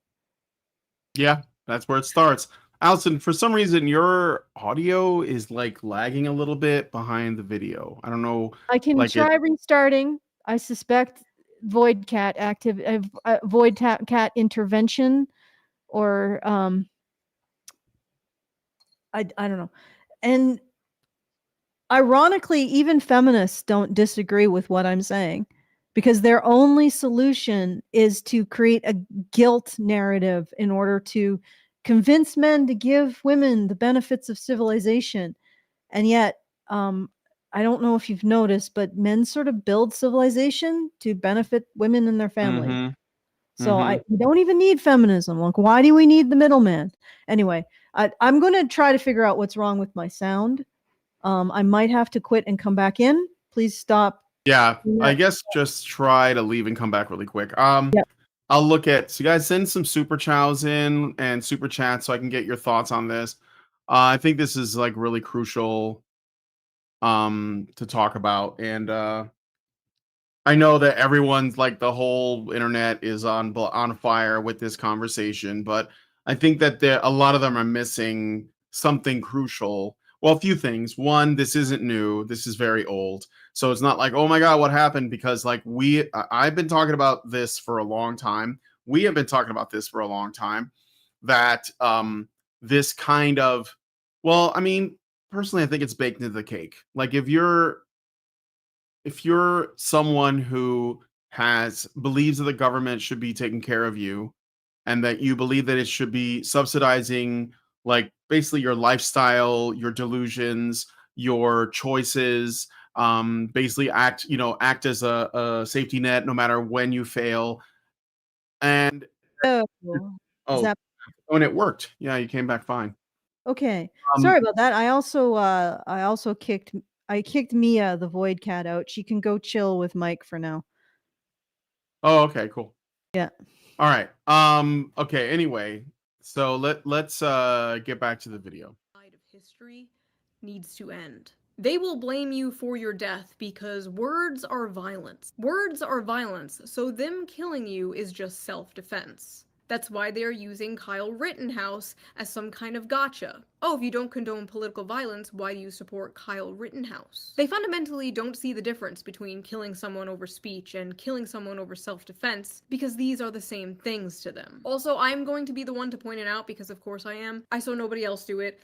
Yeah, that's where it starts. Allison, for some reason, your audio is like lagging a little bit behind the video. I don't know. I can try restarting. I suspect void cat intervention, or I don't know. And ironically, even feminists don't disagree with what I'm saying, because their only solution is to create a guilt narrative in order to convince men to give women the benefits of civilization. And yet, I don't know if you've noticed, but men sort of build civilization to benefit women and their family. So we don't even need feminism. Like, why do we need the middleman? Anyway, I'm going to try to figure out what's wrong with my sound. I might have to quit and come back in. Please stop. Yeah, I guess just try to leave and come back really quick. Yep. I'll look at, so you guys send some super chows in and super chats so I can get your thoughts on this. I think this is like really crucial to talk about. And I know that everyone's like, the whole internet is on fire with this conversation, but I think that a lot of them are missing something crucial. Well, a few things. One, this isn't new. This is very old. So it's not like, oh my God, what happened? Because like I've been talking about this for a long time. We have been talking about this for a long time, that this kind of, well, I mean, personally, I think it's baked into the cake. Like if you're someone who believes that the government should be taking care of you, and that you believe that it should be subsidizing, like basically your lifestyle, your delusions, your choices, basically act as a safety net no matter when you fail. And Oh, is Oh, that and it worked. Yeah, you came back fine. okay? Um, Sorry about that. I also kicked Mia, the void cat, out. She can go chill with Mike for now. Oh, okay, cool. Yeah. All right. Okay, anyway, so let's get back to the video. Side of history needs to end. They will blame you for your death because words are violence. Words are violence, so them killing you is just self-defense. That's why they are using Kyle Rittenhouse as some kind of gotcha. Oh, if you don't condone political violence, why do you support Kyle Rittenhouse? They fundamentally don't see the difference between killing someone over speech and killing someone over self-defense, because these are the same things to them. Also, I'm going to be the one to point it out because of course I am. I saw nobody else do it.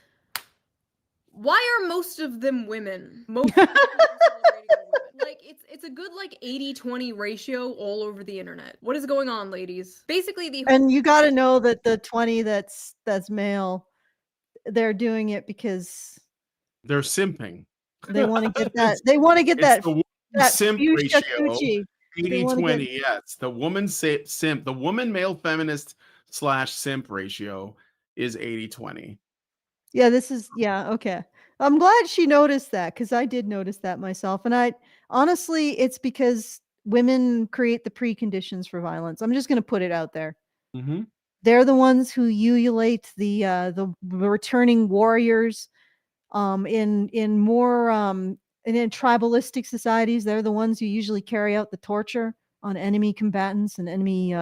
Why are most of them women? Most of the people celebrating are women. Like, it's a good, like, 80-20 ratio all over the internet. What is going on, ladies? Basically, the And you got to know that the 20 that's male, they're doing it because They're simping. they want to get that. They want to get It's that. the woman That simp fuchsia ratio. coochie. They wanna 80-20, get- yes. The woman simp, the woman male feminist / simp ratio is 80-20. Yeah, this is okay. I'm glad she noticed that because I did notice that myself. And I honestly, it's because women create the preconditions for violence. I'm just going to put it out there. Mm-hmm. They're the ones who ululate the returning warriors. In more in tribalistic societies, they're the ones who usually carry out the torture on enemy combatants and enemy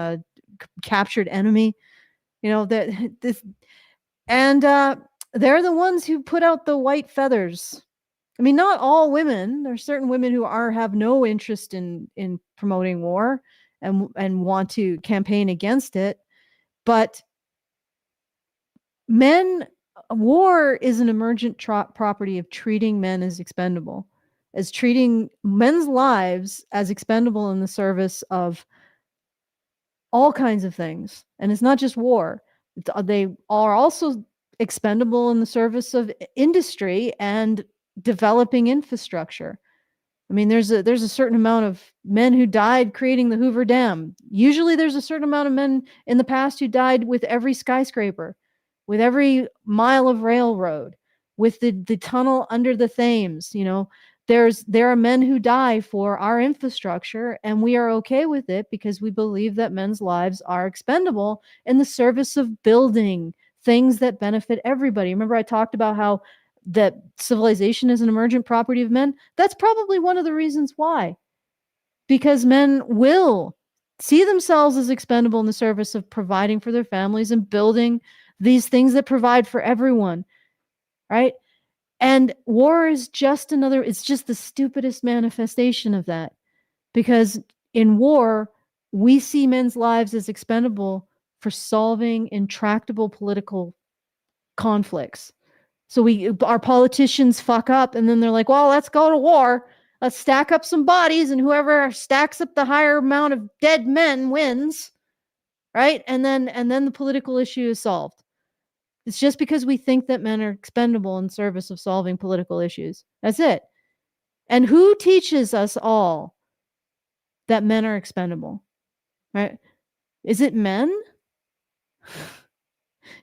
captured enemy. You know that this and they're the ones who put out the white feathers. I mean, not all women. There are certain women who have no interest in promoting war and want to campaign against it, but war is an emergent property of treating men as expendable, as treating men's lives as expendable in the service of all kinds of things. And it's not just war. They are also expendable in the service of industry and developing infrastructure. I mean, there's a certain amount of men who died creating the Hoover Dam. Usually there's a certain amount of men in the past who died with every skyscraper, with every mile of railroad, with the tunnel under the Thames. You know, there are men who die for our infrastructure, and we are okay with it because we believe that men's lives are expendable in the service of building things that benefit everybody. Remember, I talked about how that civilization is an emergent property of men? That's probably one of the reasons why. Because men will see themselves as expendable in the service of providing for their families and building these things that provide for everyone, right? And war is just it's just the stupidest manifestation of that. Because in war, we see men's lives as expendable for solving intractable political conflicts. So our politicians fuck up and then they're like, well, let's go to war. Let's stack up some bodies and whoever stacks up the higher amount of dead men wins. Right? And then the political issue is solved. It's just because we think that men are expendable in service of solving political issues. That's it. And who teaches us all that men are expendable? Right? Is it men?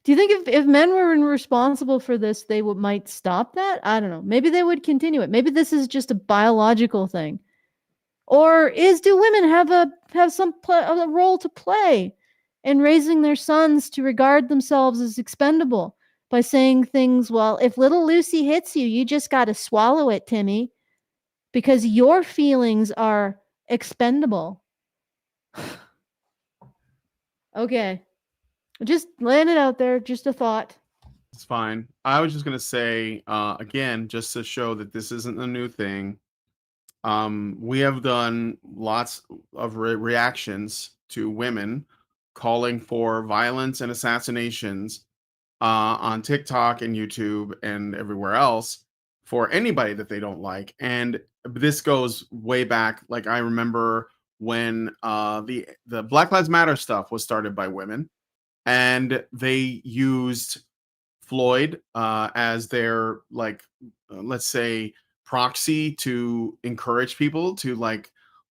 Do you think if men were responsible for this, they might stop that? I don't know. Maybe they would continue it. Maybe this is just a biological thing. Or do women have a role to play in raising their sons to regard themselves as expendable by saying things, well, if little Lucy hits you, you just got to swallow it, Timmy, because your feelings are expendable. Okay. Just laying it out there, just a thought. It's fine. I was just gonna say again, just to show that this isn't a new thing. We have done lots of reactions to women calling for violence and assassinations on TikTok and YouTube and everywhere else for anybody that they don't like. And this goes way back. Like I remember when the Black Lives Matter stuff was started by women, and they used Floyd as their let's say proxy to encourage people to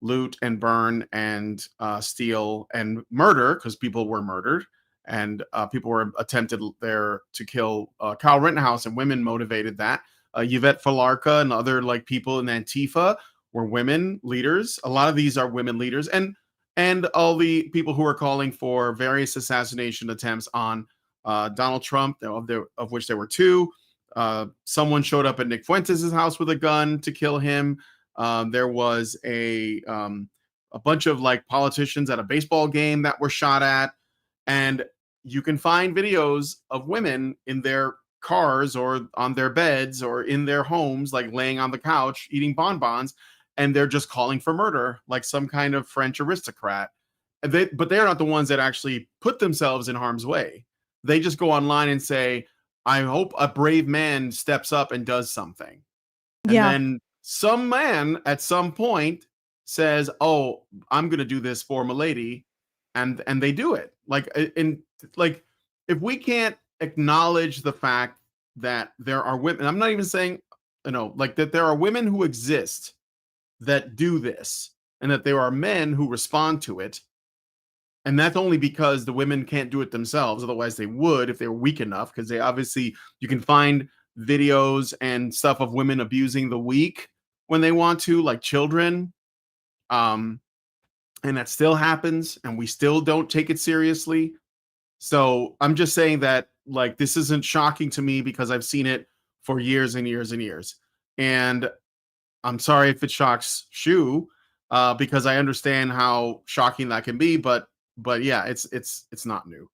loot and burn and steal and murder, because people were murdered and people were attempted there to kill Kyle Rittenhouse, and women motivated that. Yvette Falarka and other like people in Antifa were women leaders. A lot of these are women leaders, and all the people who are calling for various assassination attempts on Donald Trump, of which there were two. Someone showed up at Nick Fuentes' house with a gun to kill him. There was a bunch of like politicians at a baseball game that were shot at, and you can find videos of women in their cars or on their beds or in their homes, like laying on the couch eating bonbons, and they're just calling for murder like some kind of French aristocrat. But they're not the ones that actually put themselves in harm's way. They just go online and say, I hope a brave man steps up and does something. And then some man at some point says, oh, I'm going to do this for Milady. And they do it. Like if we can't acknowledge the fact that there are women, I'm not even saying, like that there are women who exist that do this, and that there are men who respond to it. And that's only because the women can't do it themselves. Otherwise they would if they were weak enough, because they obviously, you can find videos and stuff of women abusing the weak when they want to, like children. And that still happens, and we still don't take it seriously. So I'm just saying that like this isn't shocking to me because I've seen it for years and years and years. And I'm sorry if it shocks Shu, because I understand how shocking that can be, but yeah, it's not new.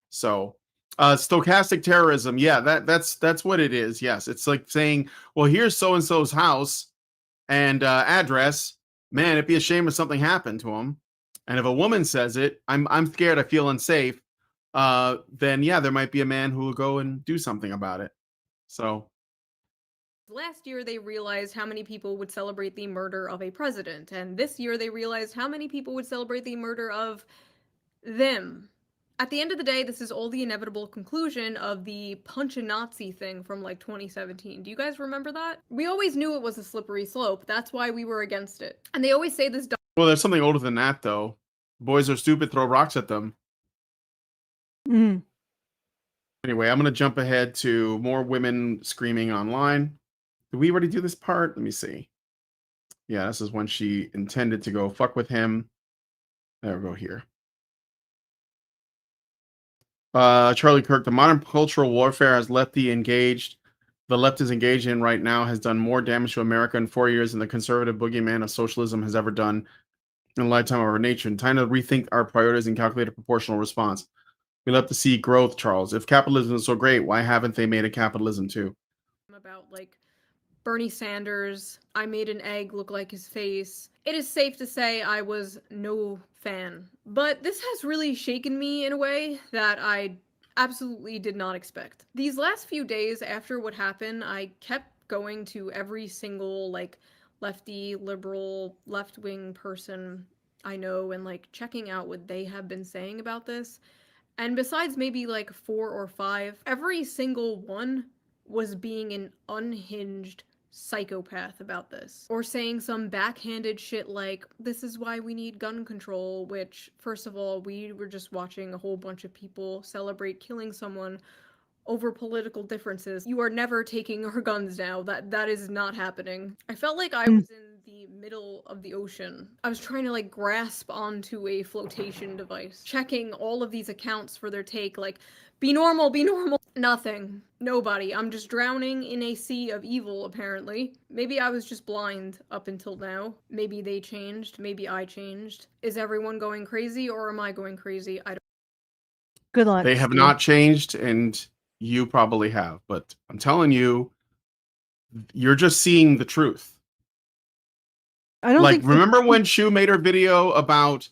So stochastic terrorism, yeah, that's what it is. Yes, it's like saying, well, here's so and so's house and address. Man, it'd be a shame if something happened to him. And if a woman says it, I'm scared, I feel unsafe. Then yeah, there might be a man who will go and do something about it. So last year they realized how many people would celebrate the murder of a president, and this year they realized how many people would celebrate the murder of them. At the end of the day, this is all the inevitable conclusion of the punch a Nazi thing from like 2017. Do you guys remember that? We always knew it was a slippery slope. That's why we were against it. And they always say this. Well, there's something older than that, though. Boys are stupid, throw rocks at them. Mm. Anyway, I'm going to jump ahead to more women screaming online. Did we already do this part? Let me see. Yeah, this is when she intended to go fuck with him. There we go here. Charlie Kirk, the modern cultural warfare has lefty engaged. The left is engaged in right now has done more damage to America in 4 years than the conservative boogeyman of socialism has ever done in the lifetime of our nation. Time to rethink our priorities and calculate a proportional response. We love to see growth, Charles. If capitalism is so great, why haven't they made a capitalism too? About like Bernie Sanders, I made an egg look like his face. It is safe to say I was no fan. But this has really shaken me in a way that I absolutely did not expect. These last few days after what happened, I kept going to every single like lefty, liberal, left-wing person I know and like checking out what they have been saying about this. And besides maybe like 4 or 5, every single one was being an unhinged psychopath about this. Or saying some backhanded shit like, this is why we need gun control, which, first of all, we were just watching a whole bunch of people celebrate killing someone over political differences. You are never taking our guns now. That is not happening. I felt like I was in the middle of the ocean. I was trying to like grasp onto a flotation device, checking all of these accounts for their take, like, be normal, be normal. Nothing. Nobody. I'm just drowning in a sea of evil, apparently. Maybe I was just blind up until now. Maybe they changed. Maybe I changed. Is everyone going crazy, or am I going crazy? I don't. Good luck. They have Steve. not changed, and you probably have. But I'm telling you, you're just seeing the truth. I don't like, think remember when Shu made her video about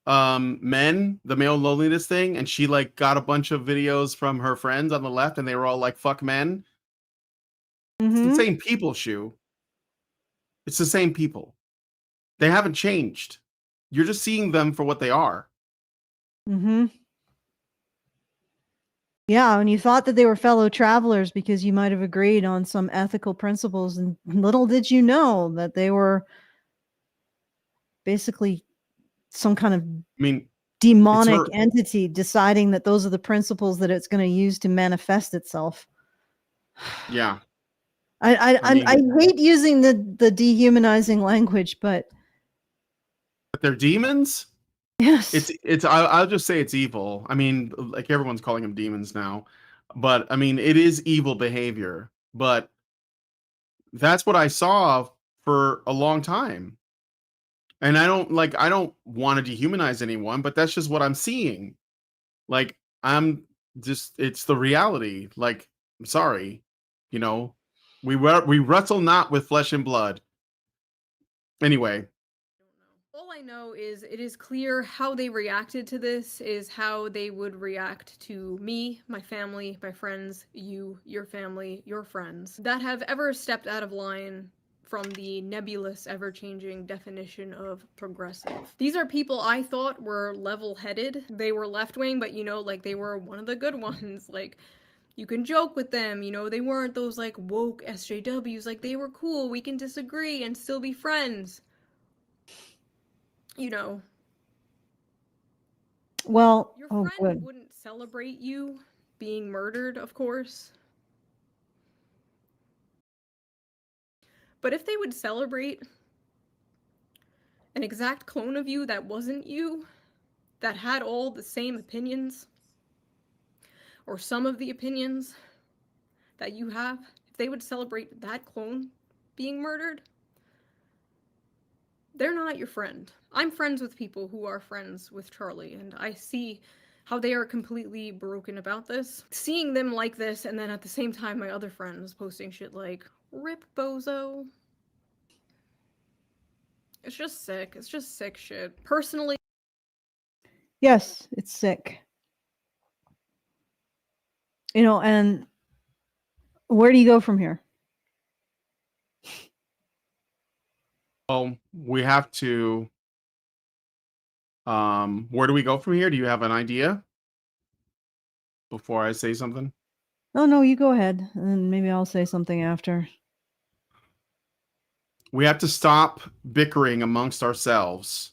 men, the male loneliness thing, and she like got a bunch of videos from her friends on the left, and they were all like, fuck men. It's the same people, Shu. It's the same people. They haven't changed. You're just seeing them for what they are. Mm-hmm. Yeah, and you thought that they were fellow travelers because you might have agreed on some ethical principles, and little did you know that they were basically some kind of I mean, demonic her entity deciding that those are the principles that it's going to use to manifest itself. yeah. I hate using the dehumanizing language, but they're demons? yes. I'll just say it's evil. I mean, like everyone's calling them demons now. But I mean, it is evil behavior. But that's what I saw for a long time. And I don't want to dehumanize anyone, but that's just what I'm seeing. Like it's the reality. Like, I'm sorry, you know, we wrestle not with flesh and blood. Anyway, All I know is it is clear how they reacted to this is how they would react to me, my family, my friends, you, your family, your friends, that have ever stepped out of line from the nebulous, ever-changing definition of progressive. These are people I thought were level-headed. They were left-wing, but, you know, like, they were one of the good ones. Like, you can joke with them, you know, they weren't those, like, woke SJWs. Like, they were cool, we can disagree and still be friends. You know. Well, your oh, friend good. wouldn't celebrate you being murdered, of course. But if they would celebrate an exact clone of you that wasn't you, that had all the same opinions, or some of the opinions that you have, if they would celebrate that clone being murdered, they're not your friend. I'm friends with people who are friends with Charlie, and I see how they are completely broken about this. Seeing them like this, and then at the same time my other friends posting shit like, "Rip Bozo." It's just sick. It's just sick shit. Personally... Yes, it's sick. You know, and where do you go from here? well, we have to. Where do we go from here? Do you have an idea before I say something? Oh, no, you go ahead, and maybe I'll say something after. We have to stop bickering amongst ourselves.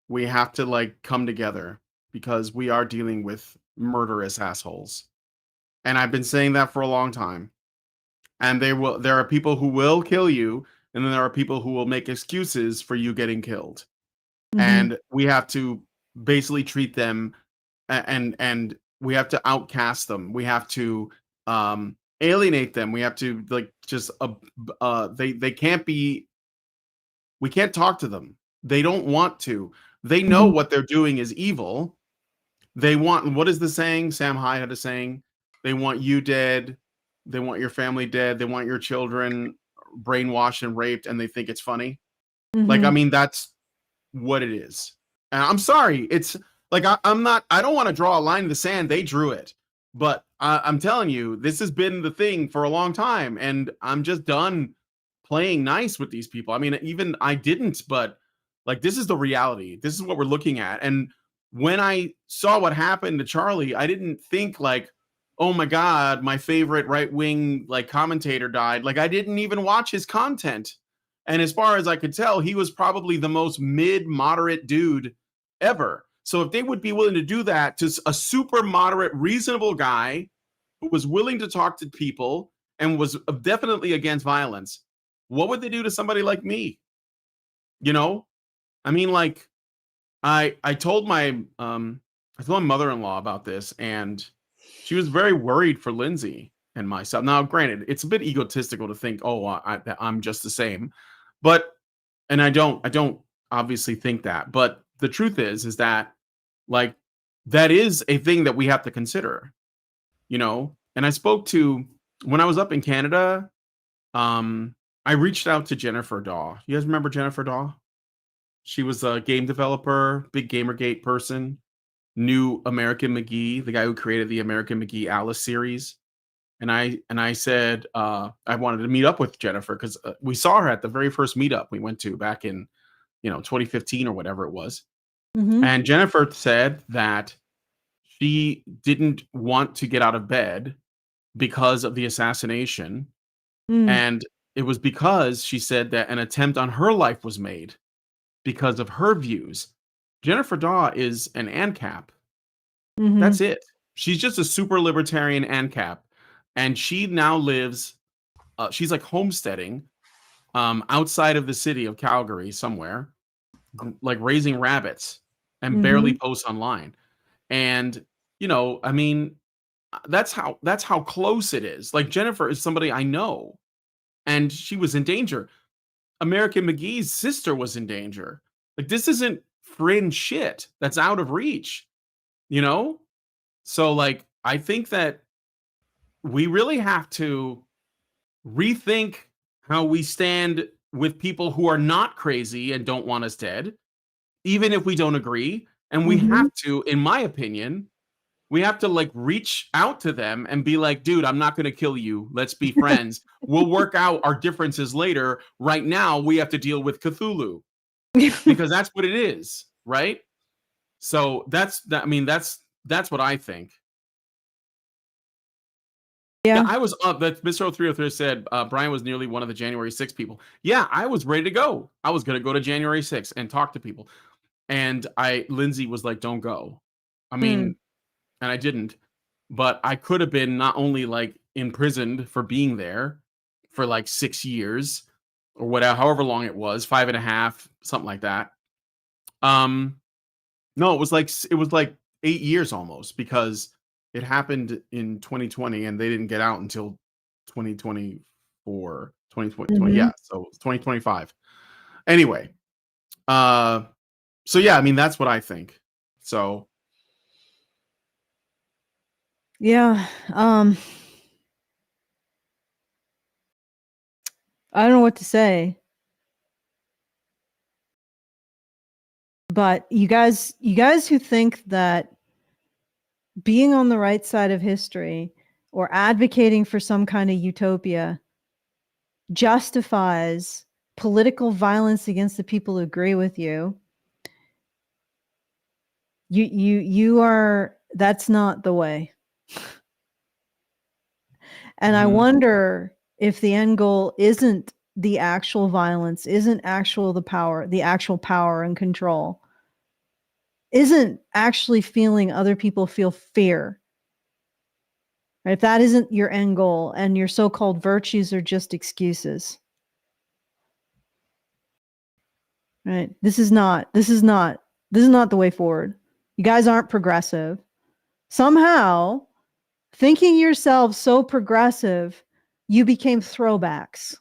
We have to, like, come together because we are dealing with murderous assholes. And I've been saying that for a long time. And there are people who will kill you, and then there are people who will make excuses for you getting killed. And we have to basically treat them and we have to outcast them. We have to alienate them. We have to, like, just they can't be, we can't talk to them. They don't want to. They know what they're doing is evil. They want, what is the saying? Sam Hyde had a saying. They want you dead. They want your family dead. They want your children brainwashed and raped, and they think it's funny. Like, I mean, that's what it is. And I'm sorry. It's like, I don't want to draw a line in the sand. They drew it. But I'm telling you, this has been the thing for a long time. And I'm just done playing nice with these people. I mean, even I didn't, but like, this is the reality. This is what we're looking at. And when I saw what happened to Charlie, I didn't think like, oh my God, my favorite right-wing like commentator died. Like, I didn't even watch his content. And as far as I could tell, he was probably the most mid-moderate dude ever. So if they would be willing to do that to a super moderate, reasonable guy who was willing to talk to people and was definitely against violence, what would they do to somebody like me? You know? I mean, like, I told my mother-in-law about this, and she was very worried for Lindsay and myself. Now, granted, it's a bit egotistical to think, oh, I'm just the same, but, and I don't obviously think that, but the truth is that, like, that is a thing that we have to consider, you know. And I spoke to, when I was up in Canada, I reached out to Jennifer Daw. You guys remember Jennifer Daw? She was a game developer, big Gamergate person, knew American McGee, the guy who created the American McGee Alice series. And I said I wanted to meet up with Jennifer because we saw her at the very first meetup we went to back in, 2015 or whatever it was. And Jennifer said that she didn't want to get out of bed because of the assassination. And it was because she said that an attempt on her life was made. because of her views. Jennifer Daw is an ANCAP. Mhm. That's it. She's just a super libertarian ANCAP, and she now lives. She's like homesteading outside of the city of Calgary somewhere, like raising rabbits, and barely Mhm. posts online. And I mean, that's how close it is. Like Jennifer is somebody I know, and she was in danger. American McGee's sister was in danger. Like this isn't fringe shit that's out of reach, you know? So like I think that we really have to rethink how we stand with people who are not crazy and don't want us dead, even if we don't agree. And we Mhm. have to, in my opinion, we have to like reach out to them and be like, dude, I'm not going to kill you. Let's be friends. We'll work out our differences later. Right now, we have to deal with Cthulhu because that's what it is, right? So that's that. I mean, that's what I think. Yeah, Yeah. I was up. That Mr. 0303 said Brian was nearly one of the January 6th people. Yeah, I was ready to go. I was going to go to January 6th and talk to people. And Lindsay was like, don't go. I mean, and I didn't. But I could have been not only like imprisoned for being there for like 6 years or whatever, however long it was, 5.5, something like that. No, it was like 8 years almost because it happened in 2020 and they didn't get out until 2024, 2020, yeah, Mhm. so it's 2025. Anyway, so yeah, I mean that's what I think. So Yeah. I don't know what to say. But you guys who think that being on the right side of history or advocating for some kind of utopia justifies political violence against the people who agree with you, you are, that's not the way. And I wonder if the end goal isn't the actual violence, isn't the actual power and control, isn't actually feeling other people feel fear. Right? If that isn't your end goal and your so-called virtues are just excuses. Right? This is not the way forward. You guys aren't progressive. Somehow, thinking yourselves so progressive, you became throwbacks.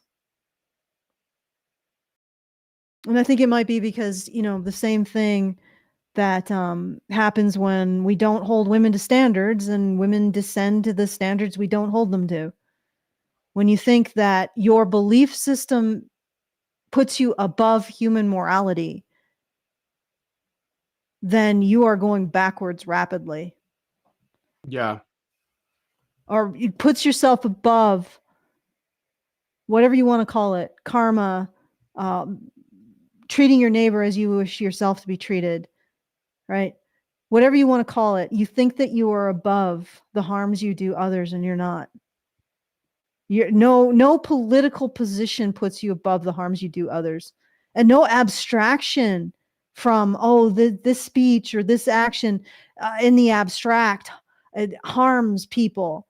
And I think it might be because, the same thing that happens when we don't hold women to standards and women descend to the standards we don't hold them to. When you think that your belief system puts you above human morality, then you are going backwards rapidly. yeah. Or it puts yourself above whatever you want to call it, karma, treating your neighbor as you wish yourself to be treated, right? Whatever you want to call it, you think that you are above the harms you do others, and you're not. No political position puts you above the harms you do others, and no abstraction from this speech or this action in the abstract it harms people.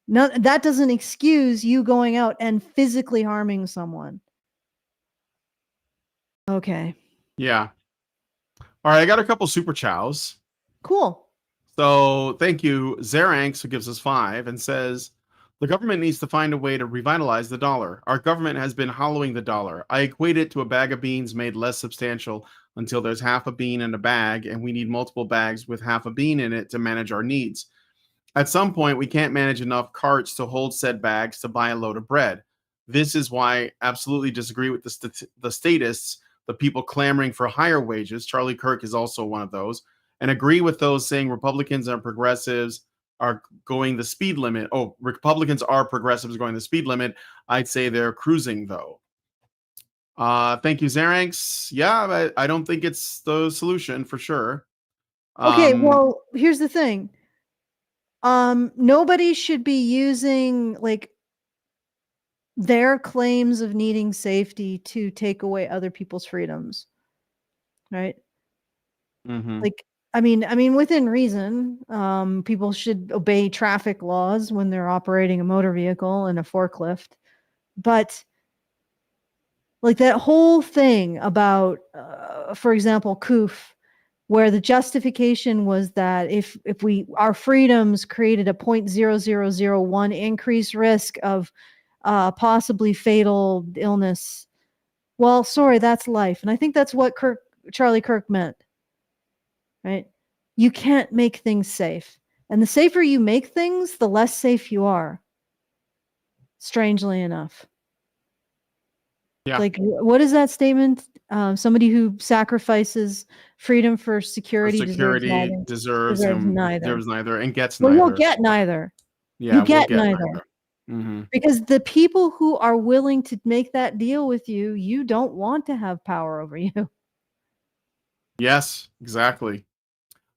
No, that doesn't excuse you going out and physically harming someone. Okay. Yeah. All right, I got a couple super chows. Cool. So thank you, Zeranx, who gives us 5 and says, the government needs to find a way to revitalize the dollar. Our government has been hollowing the dollar. I equate it to a bag of beans made less substantial until there's half a bean in a bag, and we need multiple bags with half a bean in it to manage our needs. At some point, we can't manage enough carts to hold said bags to buy a load of bread. This is why I absolutely disagree with the statists, the people clamoring for higher wages. Charlie Kirk is also one of those, and agree with those saying Republicans and progressives are going the speed limit. Oh, Republicans are progressives going the speed limit. I'd say they're cruising, though. Thank you, Zeranx. Yeah, I don't think it's the solution for sure. Okay, well, here's the thing. Nobody should be using like their claims of needing safety to take away other people's freedoms. right? Mm-hmm. Like, I mean, within reason, people should obey traffic laws when they're operating a motor vehicle and a forklift. But like that whole thing about, for example, COOF, where the justification was that if our freedoms created a 0.0001 increased risk of possibly fatal illness. Well, sorry, that's life. And I think that's what Charlie Kirk meant. Right? You can't make things safe. And the safer you make things, the less safe you are. Strangely enough. Yeah. Like, what is that statement? Somebody who sacrifices freedom for For security deserves security neither. deserves neither and gets Well, neither. you'll get neither. Yeah, You we'll get get neither. neither. Mm-hmm. Because the people who are willing to make that deal with you, you don't want to have power over you. Yes, exactly.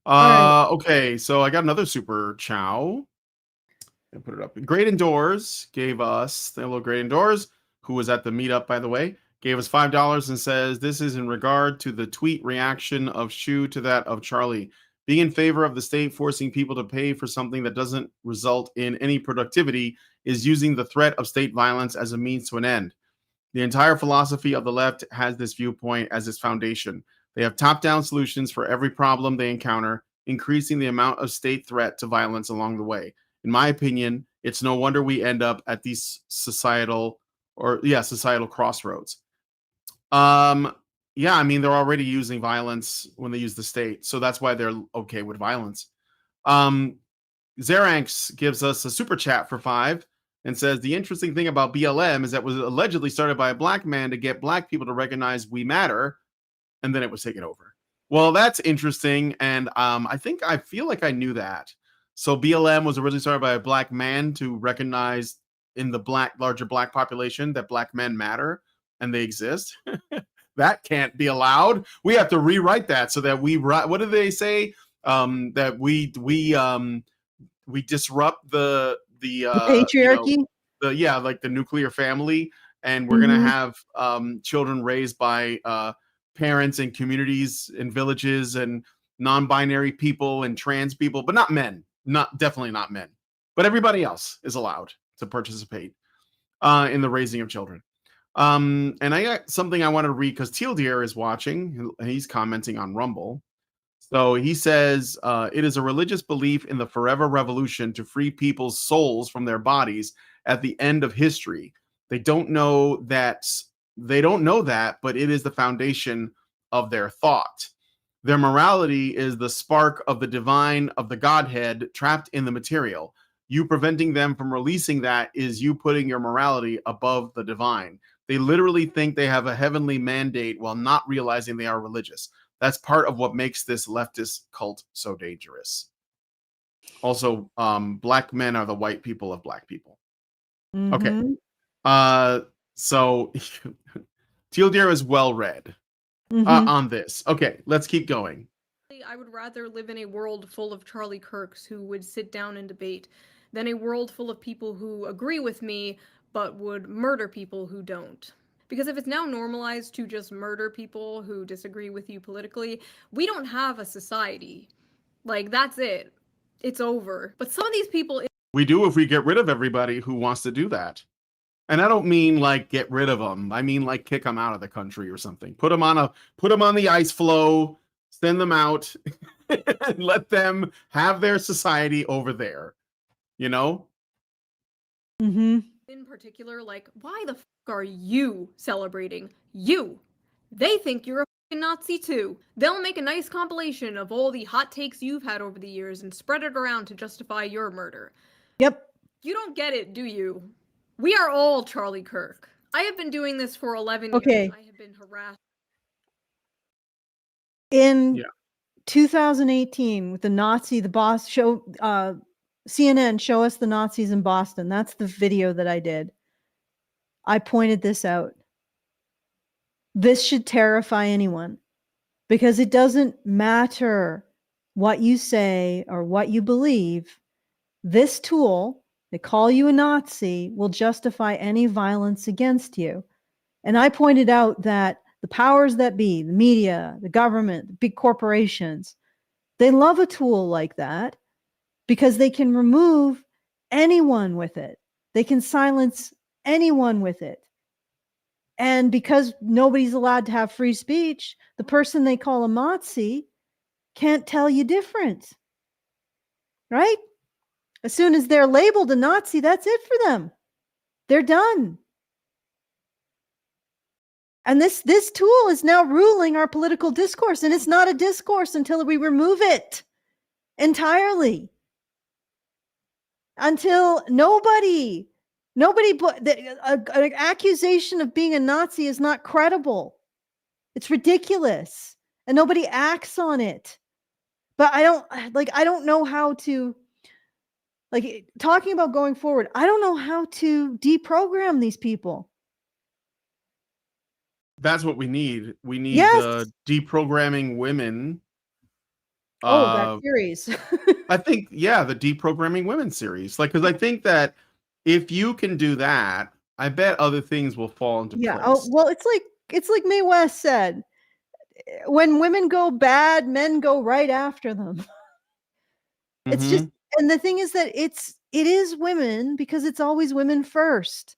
right. Okay, so I got another super chow. And put it up. Great Indoors gave us, hello, Great Indoors, who was at the meetup, by the way, gave us $5 and says, this is in regard to the tweet reaction of Shu to that of Charlie. Being in favor of the state forcing people to pay for something that doesn't result in any productivity is using the threat of state violence as a means to an end. The entire philosophy of the left has this viewpoint as its foundation. They have top-down solutions for every problem they encounter, increasing the amount of state threat to violence along the way. In my opinion, it's no wonder we end up at these societal crossroads. Yeah, I mean, they're already using violence when they use the state, so that's why they're okay with violence. Zeranx gives us a super chat for 5 and says, the interesting thing about BLM is that it was allegedly started by a black man to get black people to recognize we matter, and then it was taken over. Well, that's interesting, and I feel like I knew that. So BLM was originally started by a black man to recognize in the larger black population that black men matter and they exist. That can't be allowed. We have to rewrite that so that what do they say? That we disrupt the patriarchy. Like the nuclear family, and we're gonna have children raised by parents and communities and villages and non-binary people and trans people, but not men. Definitely not men. But everybody else is allowed to participate in the raising of children. And I got something I want to read because Teal Deer is watching and he's commenting on Rumble. So he says, it is a religious belief in the forever revolution to free people's souls from their bodies at the end of history. They don't know that, but it is the foundation of their thought. Their morality is the spark of the divine, of the Godhead trapped in the material. You preventing them from releasing that is you putting your morality above the divine. They literally think they have a heavenly mandate while not realizing they are religious. That's part of what makes this leftist cult so dangerous. Also, black men are the white people of black people. Okay. So Teal Deer is well read on this. Okay, let's keep going. I would rather live in a world full of Charlie Kirks who would sit down and debate than a world full of people who agree with me but would murder people who don't. Because if it's now normalized to just murder people who disagree with you politically, we don't have a society. Like, that's it. It's over. But some of these people... We do if we get rid of everybody who wants to do that. And I don't mean like get rid of them. I mean like kick them out of the country or something. Put them on the ice floe, send them out, and let them have their society over there. You know? In particular, like, why the f*** are you celebrating? You! They think you're a f***ing Nazi too. They'll make a nice compilation of all the hot takes you've had over the years and spread it around to justify your murder. Yep. You don't get it, do you? We are all Charlie Kirk. I have been doing this for 11 years. I have been harassed. In 2018, with the Nazi, the boss show, CNN show us the Nazis in Boston. That's the video that I did. I pointed this out. This should terrify anyone because it doesn't matter what you say or what you believe. This tool, they call you a Nazi, will justify any violence against you. And I pointed out that the powers that be, the media, the government, the big corporations, they love a tool like that because they can remove anyone with it. They can silence anyone with it. And because nobody's allowed to have free speech, the person they call a Nazi can't tell you different. Right? As soon as they're labeled a Nazi, that's it for them. They're done. And this tool is now ruling our political discourse, and it's not a discourse until we remove it entirely. Until nobody, an accusation of being a Nazi is not credible. It's ridiculous, and nobody acts on it. But I don't know how to, talking about going forward, I don't know how to deprogram these people. That's what we need. We need Yes. the deprogramming women. That series. I think, yeah, the deprogramming women series. Like, because I think that if you can do that, I bet other things will fall into Yeah. place. Oh, well, it's like Mae West said, when women go bad, men go right after them. It's just, and the thing is that it is women because it's always women first.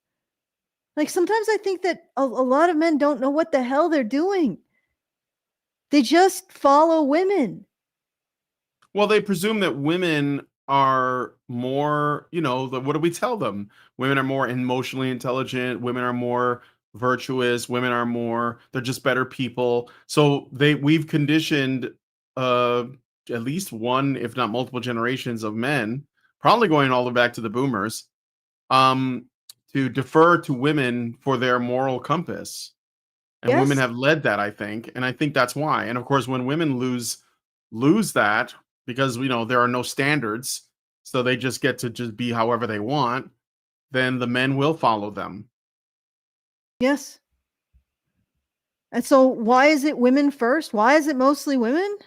Like sometimes I think that a lot of men don't know what the hell they're doing. They just follow women. Well, they presume that women are more, what do we tell them? Women are more emotionally intelligent. Women are more virtuous. Women are more, they're just better people. So we've conditioned at least one, if not multiple generations of men, probably going all the way back to the boomers, to defer to women for their moral compass. And women have led that, I think. And I think that's why. And of course, when women lose that, because there are no standards, so they just get to just be however they want, then the men will follow them. Yes. And so why is it women first? Why is it mostly women?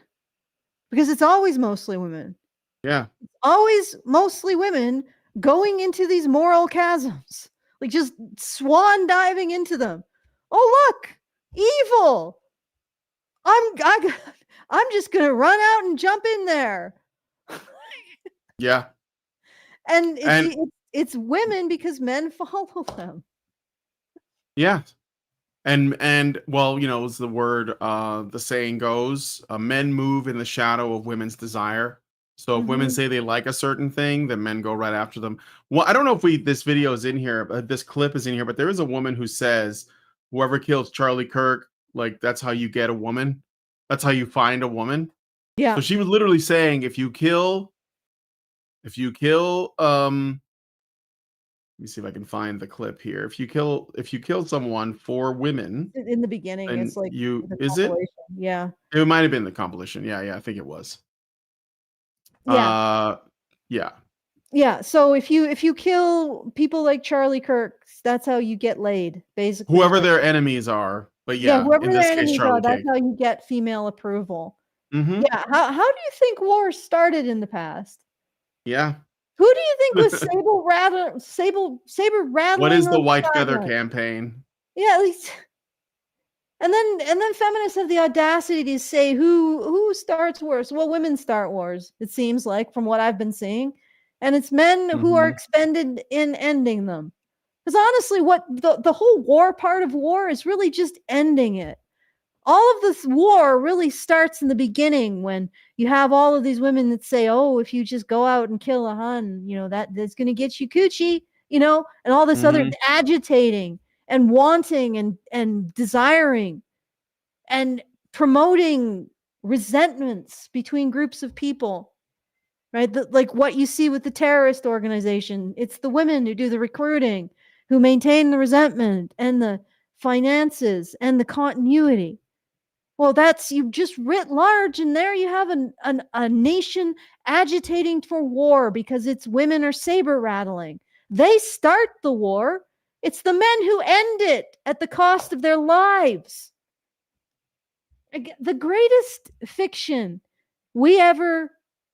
Because it's always mostly women. Yeah. It's always mostly women going into these moral chasms, like just swan diving into them. Oh, look, evil. I'm just going to run out and jump in there. Yeah. And it's women because men follow them. Yeah. And well, as the word, the saying goes, men move in the shadow of women's desire. So if women say they like a certain thing, then men go right after them. Well, I don't know if this video is in here, this clip is in here, but there is a woman who says, whoever kills Charlie Kirk, like that's how you get a woman. That's how you find a woman. Yeah. So she was literally saying, if you kill, let me see if I can find the clip here. If you kill someone for women in the beginning, it's like is it? Yeah. It might have been the compilation. Yeah, I think it was. Yeah. Yeah. Yeah. So if you kill people like Charlie Kirk, that's how you get laid, basically. Whoever their enemies are. But yeah, whoever in their this case, enemies Charlie are, that's Kirk. how you get female approval. Mm-hmm. Yeah. How do you think wars started in the past? Yeah. Who do you think was saber rattling? What is the on white feather sideline? campaign? Yeah, at least. And then feminists have the audacity to say who starts wars. Well, women start wars, it seems like, from what I've been seeing. And it's men who are expended in ending them. Because honestly, what the whole war part of war is really just ending it. All of this war really starts in the beginning when you have all of these women that say, oh, if you just go out and kill a Hun, that's going to get you coochie, and all this other agitating and wanting and desiring and promoting resentments between groups of people, right? Like what you see with the terrorist organization. It's the women who do the recruiting, who maintain the resentment and the finances and the continuity. Well, that's, you just writ large, and there you have a nation agitating for war because its women are saber rattling. They start the war. It's the men who end it at the cost of their lives. The greatest fiction we ever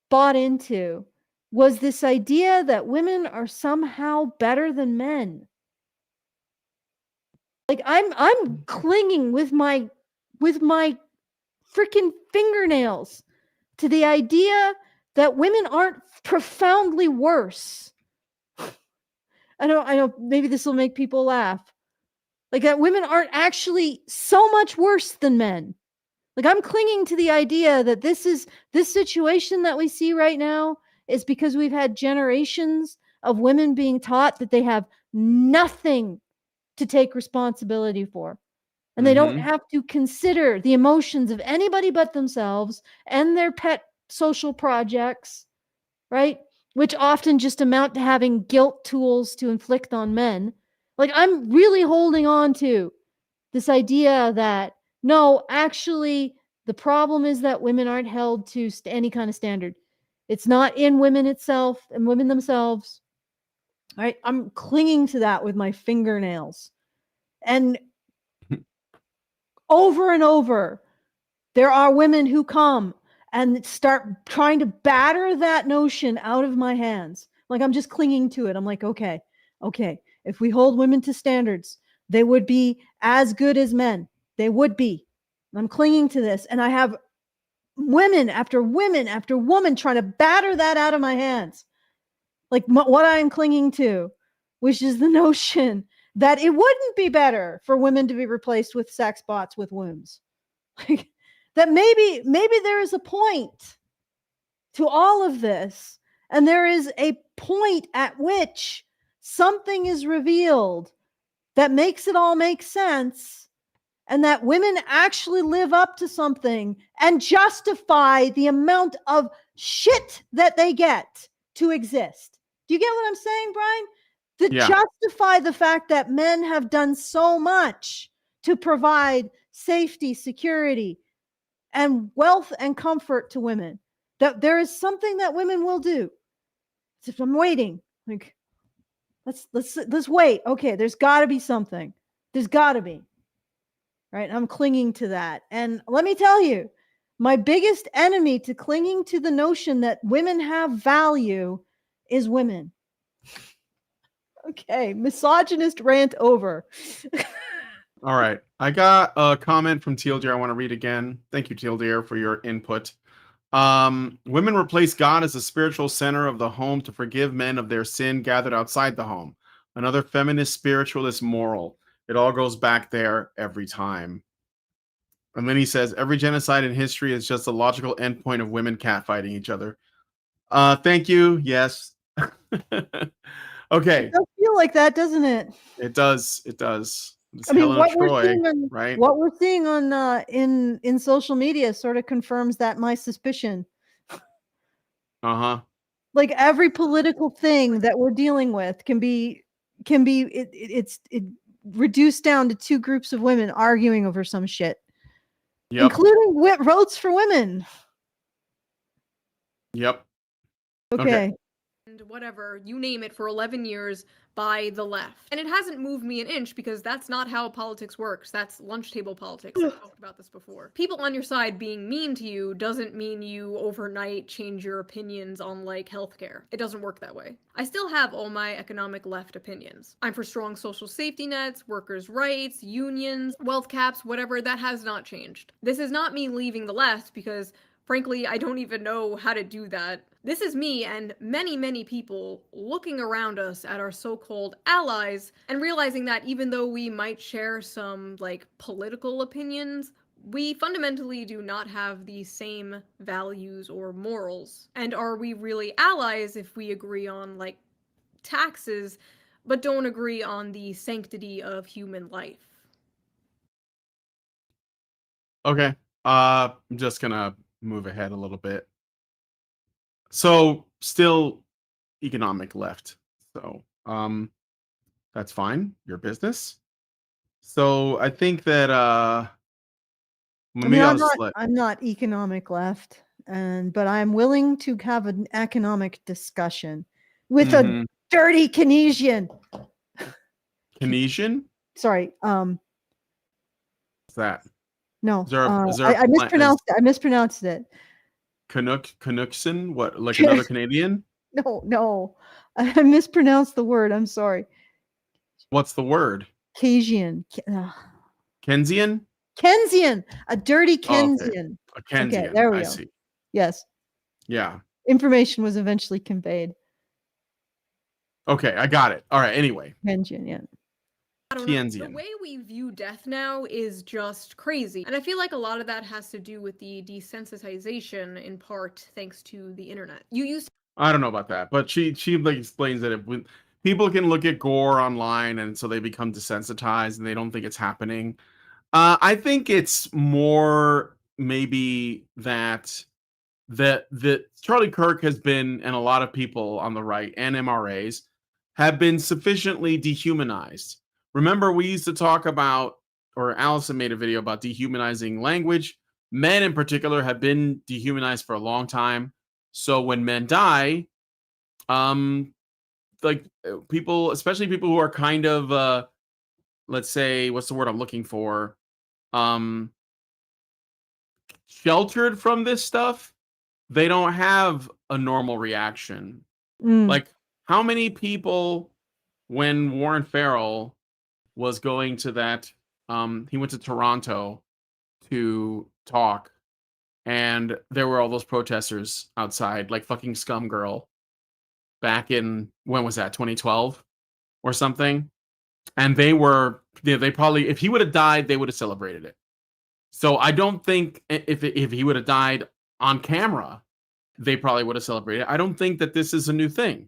bought into was this idea that women are somehow better than men. Like I'm clinging with my with my freaking fingernails to the idea that women aren't profoundly worse. I know maybe this will make people laugh. Like that women aren't actually so much worse than men. Like I'm clinging to the idea that this situation that we see right now is because we've had generations of women being taught that they have nothing to take responsibility for. And they don't have to consider the emotions of anybody but themselves and their pet social projects, right? Which often just amount to having guilt tools to inflict on men. Like I'm really holding on to this idea that no, actually, the problem is that women aren't held to any kind of standard. It's not in women itself and women themselves. Right? I'm clinging to that with my fingernails. And over and over, there are women who come and start trying to batter that notion out of my hands. Like I'm just clinging to it. I'm like, okay, if we hold women to standards, they would be as good as men. They would be. I'm clinging to this. And I have women after women after woman trying to batter that out of my hands. Like what I'm clinging to, which is the notion that it wouldn't be better for women to be replaced with sex bots with wombs. Like that maybe there is a point to all of this. And there is a point at which something is revealed that makes it all make sense, and that women actually live up to something and justify the amount of shit that they get to exist. Do you get what I'm saying, Brian? Justify the fact that men have done so much to provide safety, security, and wealth and comfort to women, that there is something that women will do. So if I'm waiting, like let's wait. Okay, there's got to be something. There's got to be. Right? I'm clinging to that. And let me tell you, my biggest enemy to clinging to the notion that women have value is women. Okay, misogynist rant over. All right. I got a comment from Teal Deer I want to read again. Thank you, Teal Deer, for your input. Women replace God as the spiritual center of the home to forgive men of their sin gathered outside the home. Another feminist spiritualist moral. It all goes back there every time. And then he says, every genocide in history is just a logical endpoint of women catfighting each other. Thank you. Yes. Okay. It does feel like that, doesn't it? It does. It does. It's I mean, Helen what of Troy, we're seeing on, right? What we're seeing on in social media sort of confirms that my suspicion. Uh-huh. Like every political thing that we're dealing with can be it's reduced down to two groups of women arguing over some shit. Yep. Including votes for women. Yep. Okay. And whatever, you name it, for 11 years by the left. And it hasn't moved me an inch because that's not how politics works. That's lunch table politics. I've talked about this before. People on your side being mean to you doesn't mean you overnight change your opinions on, like, healthcare. It doesn't work that way. I still have all my economic left opinions. I'm for strong social safety nets, workers' rights, unions, wealth caps, whatever. That has not changed. This is not me leaving the left because, frankly, I don't even know how to do that. This is me and many, many people looking around us at our so-called allies and realizing that even though we might share some, like, political opinions, we fundamentally do not have the same values or morals. And are we really allies if we agree on, like, taxes, but don't agree on the sanctity of human life? Okay. I'm just gonna move ahead a little bit. So still economic left. So that's fine. Your business. So I think that maybe I'm not economic left, but I'm willing to have an economic discussion with a dirty Keynesian. Keynesian? Sorry. What's that? No. Is there I mispronounced it. I mispronounced it. Canuckson? What, like another Canadian? No. I mispronounced the word. I'm sorry. What's the word? Keynesian. Keynesian? Kensian, a dirty Oh, okay. Kensian. A Kensian. Okay, there we I go. see. Yes. Yeah. Information was eventually conveyed. Okay, I got it. All right. Anyway, Kensian, yeah. I don't know. The Tianzian. way we view death now is just crazy. And I feel like a lot of that has to do with the desensitization, in part thanks to the internet. You used I don't know about that, but she like explains that if people can look at gore online and so they become desensitized and they don't think it's happening. I think it's more maybe that Charlie Kirk has been, and a lot of people on the right and MRAs have been sufficiently dehumanized. Remember, we used to talk about, or Allison made a video about dehumanizing language. Men in particular have been dehumanized for a long time. So when men die, like people, especially people who are kind of let's say, what's the word I'm looking for? Sheltered from this stuff, they don't have a normal reaction. Like, how many people, when Warren Farrell was going to that, he went to Toronto to talk, and there were all those protesters outside, like fucking Scum Girl, back in, when was that, 2012 or something? And they probably, if he would have died, they would have celebrated it. So I don't think if he would have died on camera, they probably would have celebrated. I don't think that this is a new thing.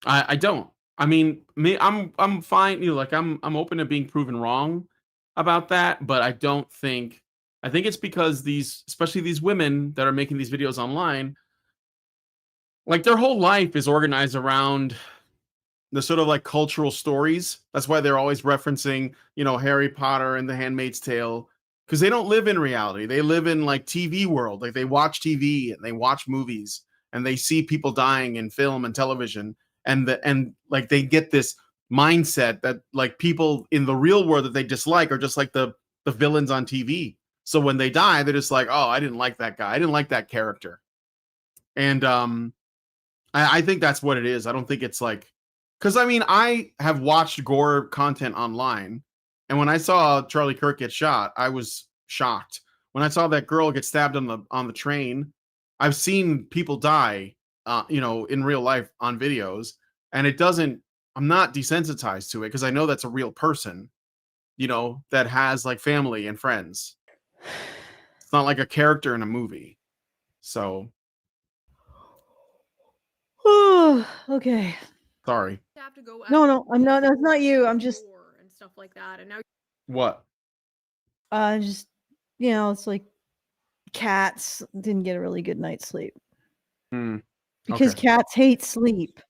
I don't. I mean, I'm fine. Like I'm open to being proven wrong about that, but I don't think. I think it's because especially these women that are making these videos online, like their whole life is organized around the sort of like cultural stories. That's why they're always referencing, Harry Potter and The Handmaid's Tale, because they don't live in reality. They live in like TV world. Like they watch TV and they watch movies and they see people dying in film and television, and like they get this mindset that like people in the real world that they dislike are just like the villains on TV. So when they die, they're just like, oh, I didn't like that guy. I didn't like that character. And I think that's what it is. I don't think it's like, because I mean, I have watched gore content online, and when I saw Charlie Kirk get shot, I was shocked. When I saw that girl get stabbed on the train, I've seen people die, in real life on videos, and it doesn't. I'm not desensitized to it because I know that's a real person, that has like family and friends. It's not like a character in a movie. So, okay. sorry. have to go No, I'm not. That's not you. I'm just and stuff like that. And now What? just it's like cats didn't get a really good night's sleep because Okay. cats hate sleep.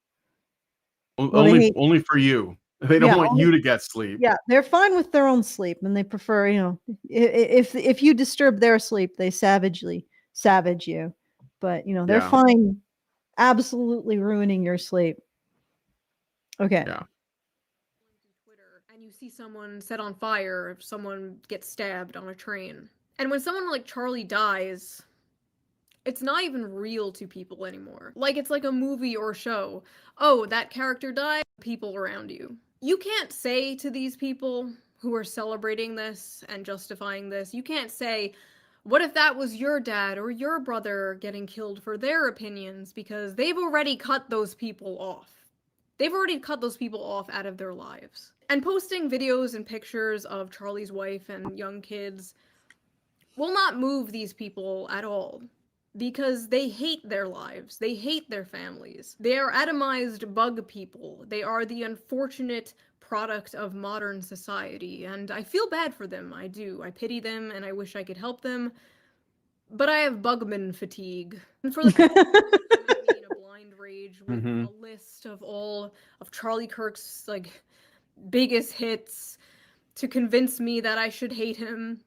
Only for you. They don't want you to get sleep. Yeah, they're fine with their own sleep, and they prefer, if you disturb their sleep, they savage you. But they're Yeah. fine, absolutely ruining your sleep. Okay. Yeah. and you see someone set on fire, if someone gets stabbed on a train. And when someone like Charlie dies, it's not even real to people anymore. Like it's like a movie or show. Oh, that character died, people around you. You can't say to these people who are celebrating this and justifying this, you can't say, what if that was your dad or your brother getting killed for their opinions, because they've already cut those people off. They've already cut those people off out of their lives. And posting videos and pictures of Charlie's wife and young kids will not move these people at all, because they hate their lives. They hate their families. They are atomized bug people. They are the unfortunate product of modern society, and I feel bad for them. I do. I pity them, and I wish I could help them. But I have bugman fatigue. And for the me in a blind rage with a list of all of Charlie Kirk's like biggest hits to convince me that I should hate him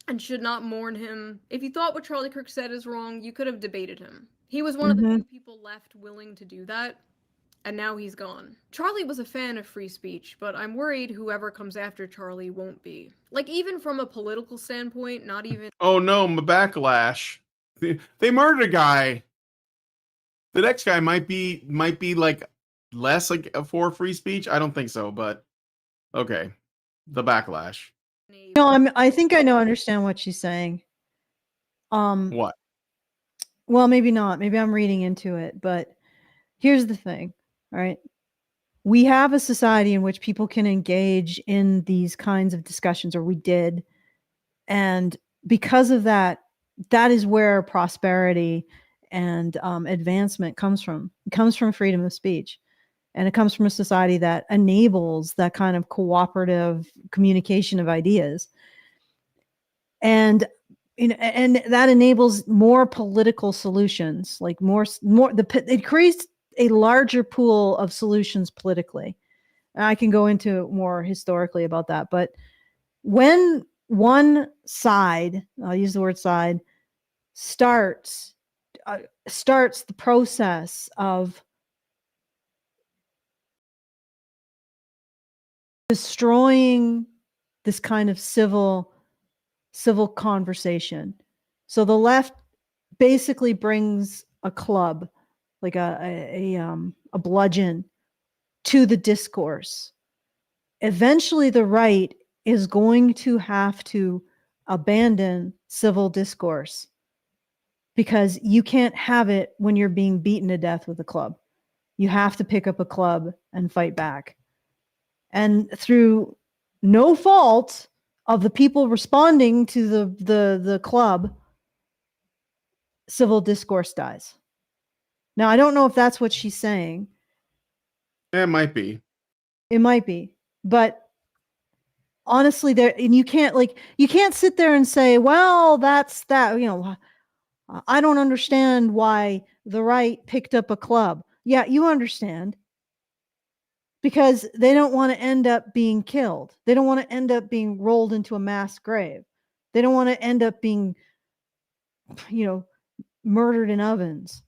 and should not mourn him. If you thought what Charlie Kirk said is wrong, you could have debated him. He was one of the few people left willing to do that, and now he's gone. Charlie was a fan of free speech, but I'm worried whoever comes after Charlie won't be. Like, even from a political standpoint, not even... Oh no, my backlash. They murdered a guy. The next guy might be like less like for free speech. I don't think so, but okay. The backlash. No, I think I understand what she's saying. What? Well, maybe not. Maybe I'm reading into it, but here's the thing. All right. We have a society in which people can engage in these kinds of discussions, or we did. And because of that, that is where prosperity and advancement comes from. It comes from freedom of speech. And it comes from a society that enables that kind of cooperative communication of ideas. And and that enables more political solutions, like it creates a larger pool of solutions politically. And I can go into more historically about that, but when one side, I'll use the word side, starts the process of destroying this kind of civil conversation. So the left basically brings a club, like a bludgeon, to the discourse. Eventually the right is going to have to abandon civil discourse, because you can't have it when you're being beaten to death with a club. You have to pick up a club and fight back. And through no fault of the people responding to the club, civil discourse dies. Now, I don't know if that's what she's saying. It might be. It might be. But honestly, you can't sit there and say, well, that's that, I don't understand why the right picked up a club. Yeah, you understand. Because they don't want to end up being killed. They don't want to end up being rolled into a mass grave. They don't want to end up being, murdered in ovens.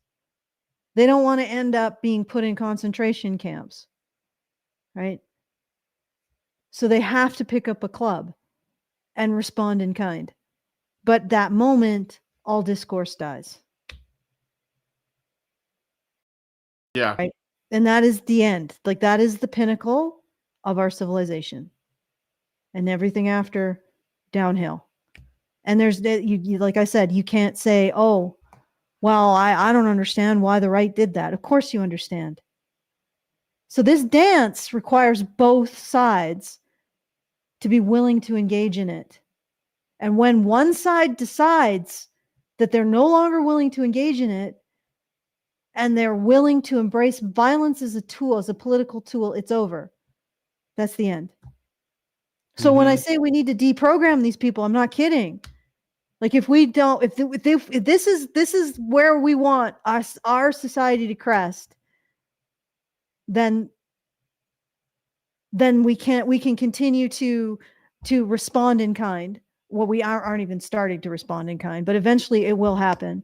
They don't want to end up being put in concentration camps. Right? So they have to pick up a club and respond in kind. But that moment, all discourse dies. Yeah. Right? And that is the end. Like, that is the pinnacle of our civilization. And everything after, downhill. And there's, like I said, you can't say, oh, well, I don't understand why the right did that. Of course you understand. So this dance requires both sides to be willing to engage in it. And when one side decides that they're no longer willing to engage in it, and they're willing to embrace violence as a tool, as a political tool, it's over. That's the end. So when I say we need to deprogram these people, I'm not kidding. Like, if we don't, if this is where we want our society to crest, then we can continue to respond in kind. Well, we aren't even starting to respond in kind, but eventually it will happen.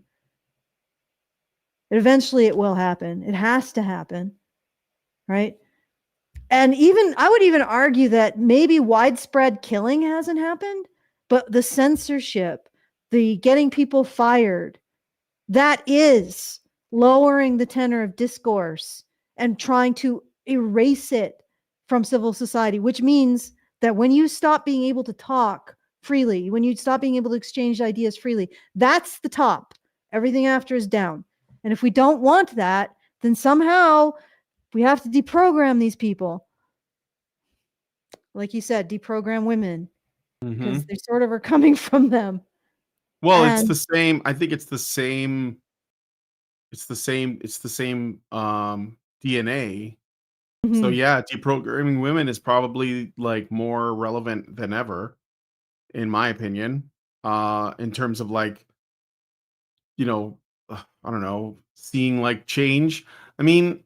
Eventually it will happen. It has to happen. Right? And I would even argue that maybe widespread killing hasn't happened, but the censorship, the getting people fired, that is lowering the tenor of discourse and trying to erase it from civil society, which means that when you stop being able to talk freely, when you stop being able to exchange ideas freely, that's the top. Everything after is down. And if we don't want that, then somehow we have to deprogram these people. Like you said, deprogram women, because they sort of are coming from them. Well, it's the same. I think it's the same. It's the same DNA. So yeah, deprogramming women is probably like more relevant than ever, in my opinion. In terms of like, I don't know, seeing like change. I mean,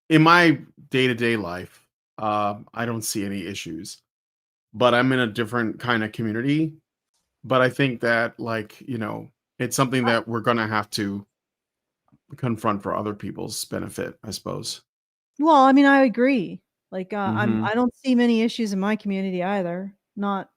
in my day-to-day life, I don't see any issues, but I'm in a different kind of community. But I think that, like, it's something that we're gonna have to confront for other people's benefit, I suppose. Well, I mean, I agree. Like, I don't see many issues in my community either. Not,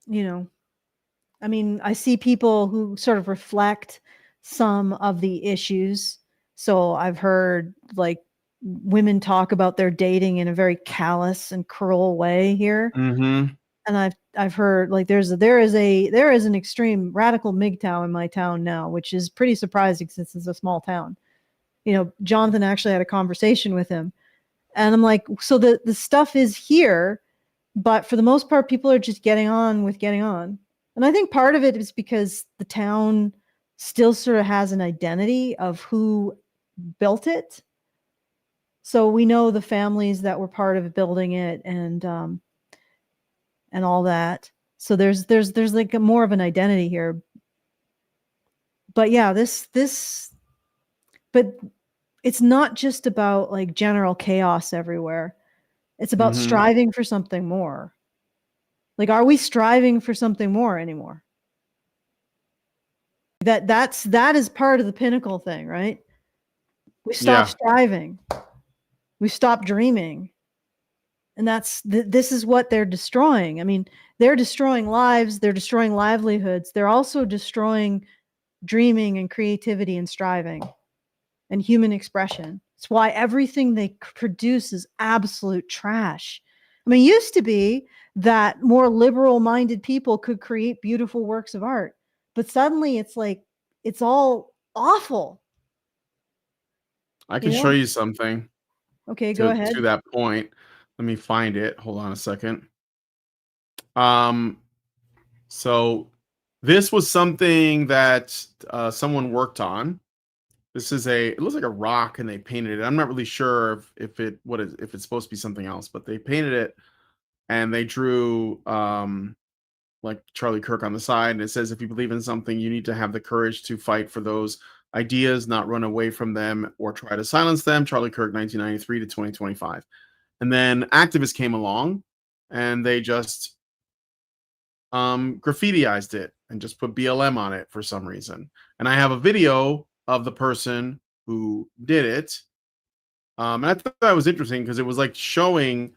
I mean, I see people who sort of reflect some of the issues. So I've heard like women talk about their dating in a very callous and cruel way here. and I've heard like there is an extreme radical MGTOW in my town now, which is pretty surprising since it's a small town. You know, Jonathan actually had a conversation with him, and I'm like, so the stuff is here, but for the most part, people are just getting on. And I think part of it is because the town still sort of has an identity of who built it. So we know the families that were part of building it and all that. So there's like more of an identity here. But yeah, but it's not just about like general chaos everywhere. It's about striving for something more. Like, are we striving for something more anymore? That is part of the pinnacle thing, right? We stop striving. We stop dreaming. And this is what they're destroying. I mean, they're destroying lives, they're destroying livelihoods. They're also destroying dreaming and creativity and striving and human expression. It's why everything they produce is absolute trash. I mean, it used to be that more liberal-minded people could create beautiful works of art, but suddenly it's like it's all awful. I can show you something. Okay, go ahead. To that point, let me find it. Hold on a second. So this was something that someone worked on. This is it looks like a rock, and they painted it. I'm not really sure if it's supposed to be something else, but they painted it, and they drew like Charlie Kirk on the side, and it says, if you believe in something, you need to have the courage to fight for those ideas, not run away from them or try to silence them. Charlie Kirk, 1993 to 2025. And then activists came along, and they just graffitiized it and just put BLM on it for some reason. And I have a video of the person who did it. And I thought that was interesting because it was like showing,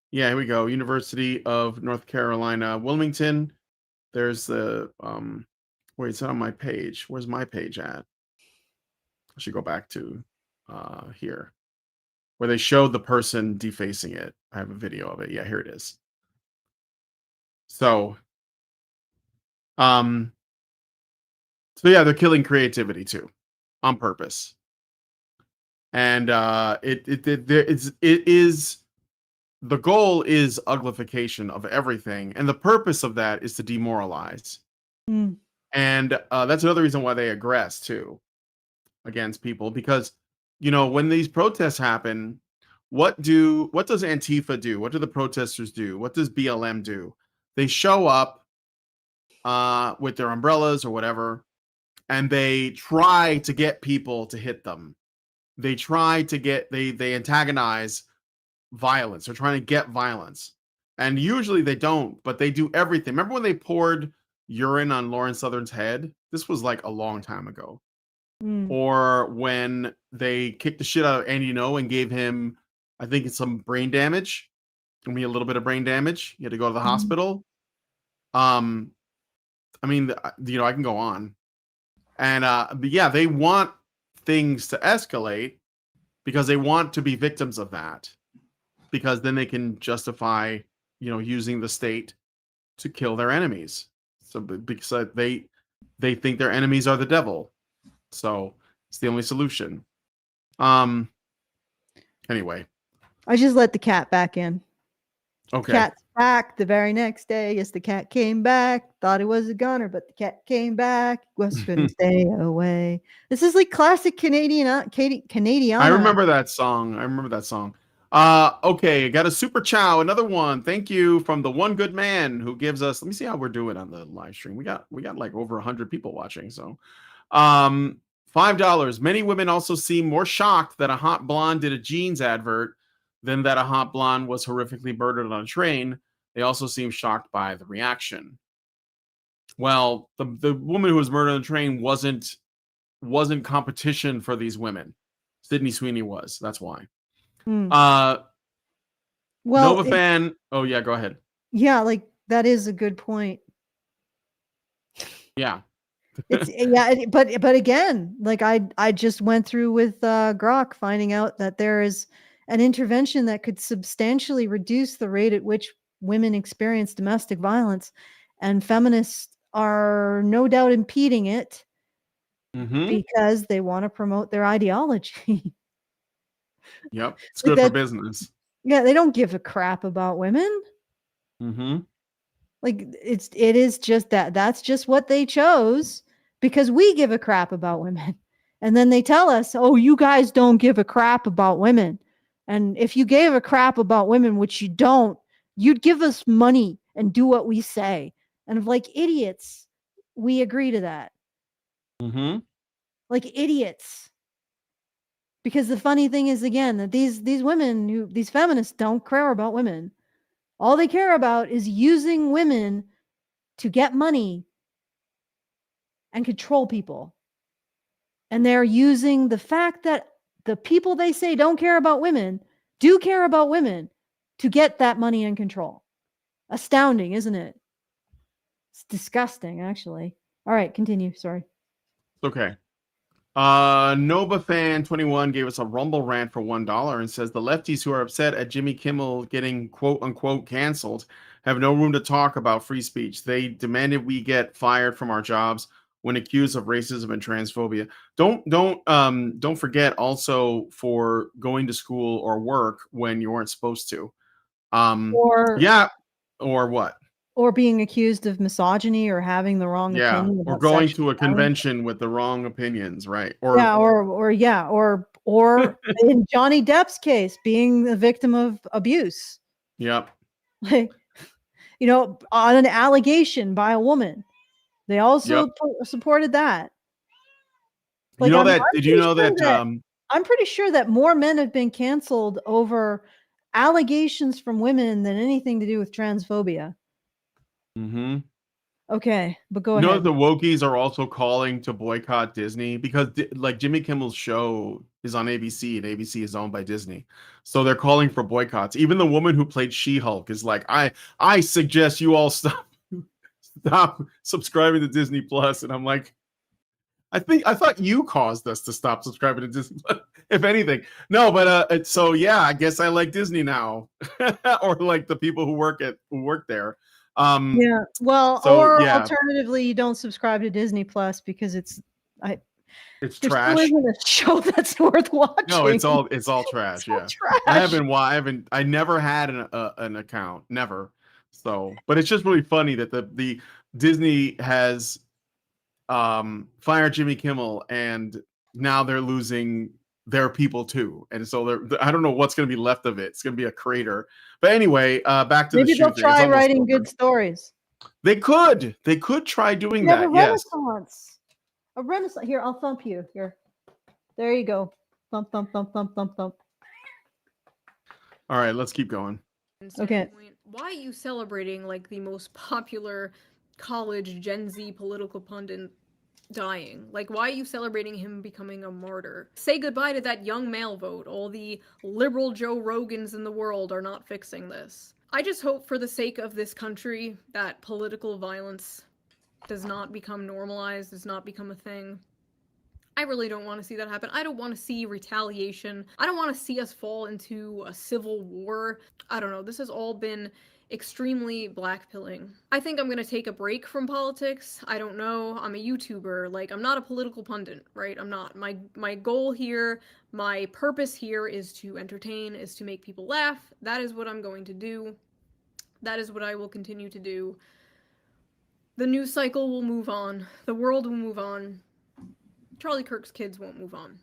yeah, here we go. University of North Carolina, Wilmington. There's the, wait, it's not on my page. Where's my page at? I should go back to here, where they showed the person defacing it. I have a video of it. Yeah, here it is. So, yeah, they're killing creativity too, on purpose. And it is the goal is uglification of everything, and the purpose of that is to demoralize. And that's another reason why they aggress too against people, because when these protests happen, what does Antifa do? What do the protesters do? What does BLM do? They show up with their umbrellas or whatever, and they try to get people to hit them. They try to they antagonize violence. They're trying to get violence. And usually they don't, but they do everything. Remember when they poured urine on Lauren Southern's head? This was like a long time ago. Or when they kicked the shit out of Andy Ngo and gave him, I think it's some brain damage. I mean, a little bit of brain damage. You had to go to the hospital. I mean, I can go on. And but yeah, they want things to escalate because they want to be victims of that. Because then they can justify, using the state to kill their enemies. So because they think their enemies are the devil. So it's the only solution. Anyway. I just let the cat back in. Okay. Cat's back the very next day. Yes, the cat came back. Thought it was a gunner, but the cat came back. West couldn't stay away. This is like classic Canadian. I remember that song. Okay, got a super chow, another one. Thank you from the one good man who gives us. Let me see how we're doing on the live stream. We got like over 100 people watching. So, $5. Many women also seem more shocked that a hot blonde did a jeans advert than that a hot blonde was horrifically murdered on a train. They also seem shocked by the reaction. Well, the woman who was murdered on the train wasn't competition for these women. Sydney Sweeney was. That's why. Nova fan. Oh yeah, go ahead. Yeah, like that is a good point. Yeah. But again, like I just went through with Grok, finding out that there is an intervention that could substantially reduce the rate at which women experience domestic violence, and feminists are no doubt impeding it because they want to promote their ideology. Yep, it's Like good for that, business. yeah, they don't give a crap about women. Like it is just that's just what they chose because we give a crap about women. And then they tell us, "Oh, you guys don't give a crap about women." And if you gave a crap about women, which you don't, you'd give us money and do what we say. And like idiots, we agree to that. Like idiots. Because the funny thing is, again, that these women, these feminists don't care about women. All they care about is using women to get money and control people. And they're using the fact that the people they say don't care about women do care about women to get that money and control. Astounding, isn't it? It's disgusting, actually. All right, continue. Sorry. Okay. NobaFan21 gave us a Rumble rant for $1 and says the lefties who are upset at Jimmy Kimmel getting quote unquote canceled have no room to talk about free speech. They demanded we get fired from our jobs when accused of racism and transphobia. Don't forget also for going to school or work when you weren't supposed to. Or what? Or being accused of misogyny or having the wrong opinion Or about going sexual to a violence. convention with the wrong opinions, right? Or in Johnny Depp's case, being the victim of abuse. Yep. Like, on an allegation by a woman. They also supported that. Like, did you know that I'm pretty sure that more men have been canceled over allegations from women than anything to do with transphobia. Okay, but go You know ahead. that the wokies are also calling to boycott Disney because like Jimmy Kimmel's show is on ABC and ABC is owned by Disney. So they're calling for boycotts. Even the woman who played She-Hulk is like, I suggest you all stop subscribing to Disney Plus. And I'm like, I thought you caused us to stop subscribing to Disney Plus, if anything. No, but so yeah, I guess I like Disney now. Or like the people who work there. Yeah. Well, alternatively, you don't subscribe to Disney Plus because it's trash. Still isn't a show that's worth watching. No, it's all trash. Trash. I never had an account, never. So, but it's just really funny that the Disney has fired Jimmy Kimmel and now they're losing their people too, and so I don't know what's going to be left of it. It's going to be a crater. But anyway, back to maybe the shoe they'll thing. try writing good stories. They could try doing that. A renaissance. Here, I'll thump you. Here, there you go. Thump, thump, thump, thump, thump, thump. All right, let's keep going. Okay. Why are you celebrating like the most popular college Gen Z political pundit dying? Like, why are you celebrating him becoming a martyr? Say goodbye to that young male vote. All the liberal Joe Rogans in the world are not fixing this. I just hope for the sake of this country that political violence does not become normalized, does not become a thing. I really don't want to see that happen. I don't want to see retaliation. I don't want to see us fall into a civil war. I don't know. This has all been extremely blackpilling. I think I'm gonna take a break from politics. I don't know. I'm a YouTuber. Like, I'm not a political pundit, right? I'm not. My goal here, my purpose here is to entertain, is to make people laugh. That is what I'm going to do. That is what I will continue to do. The news cycle will move on. The world will move on. Charlie Kirk's kids won't move on.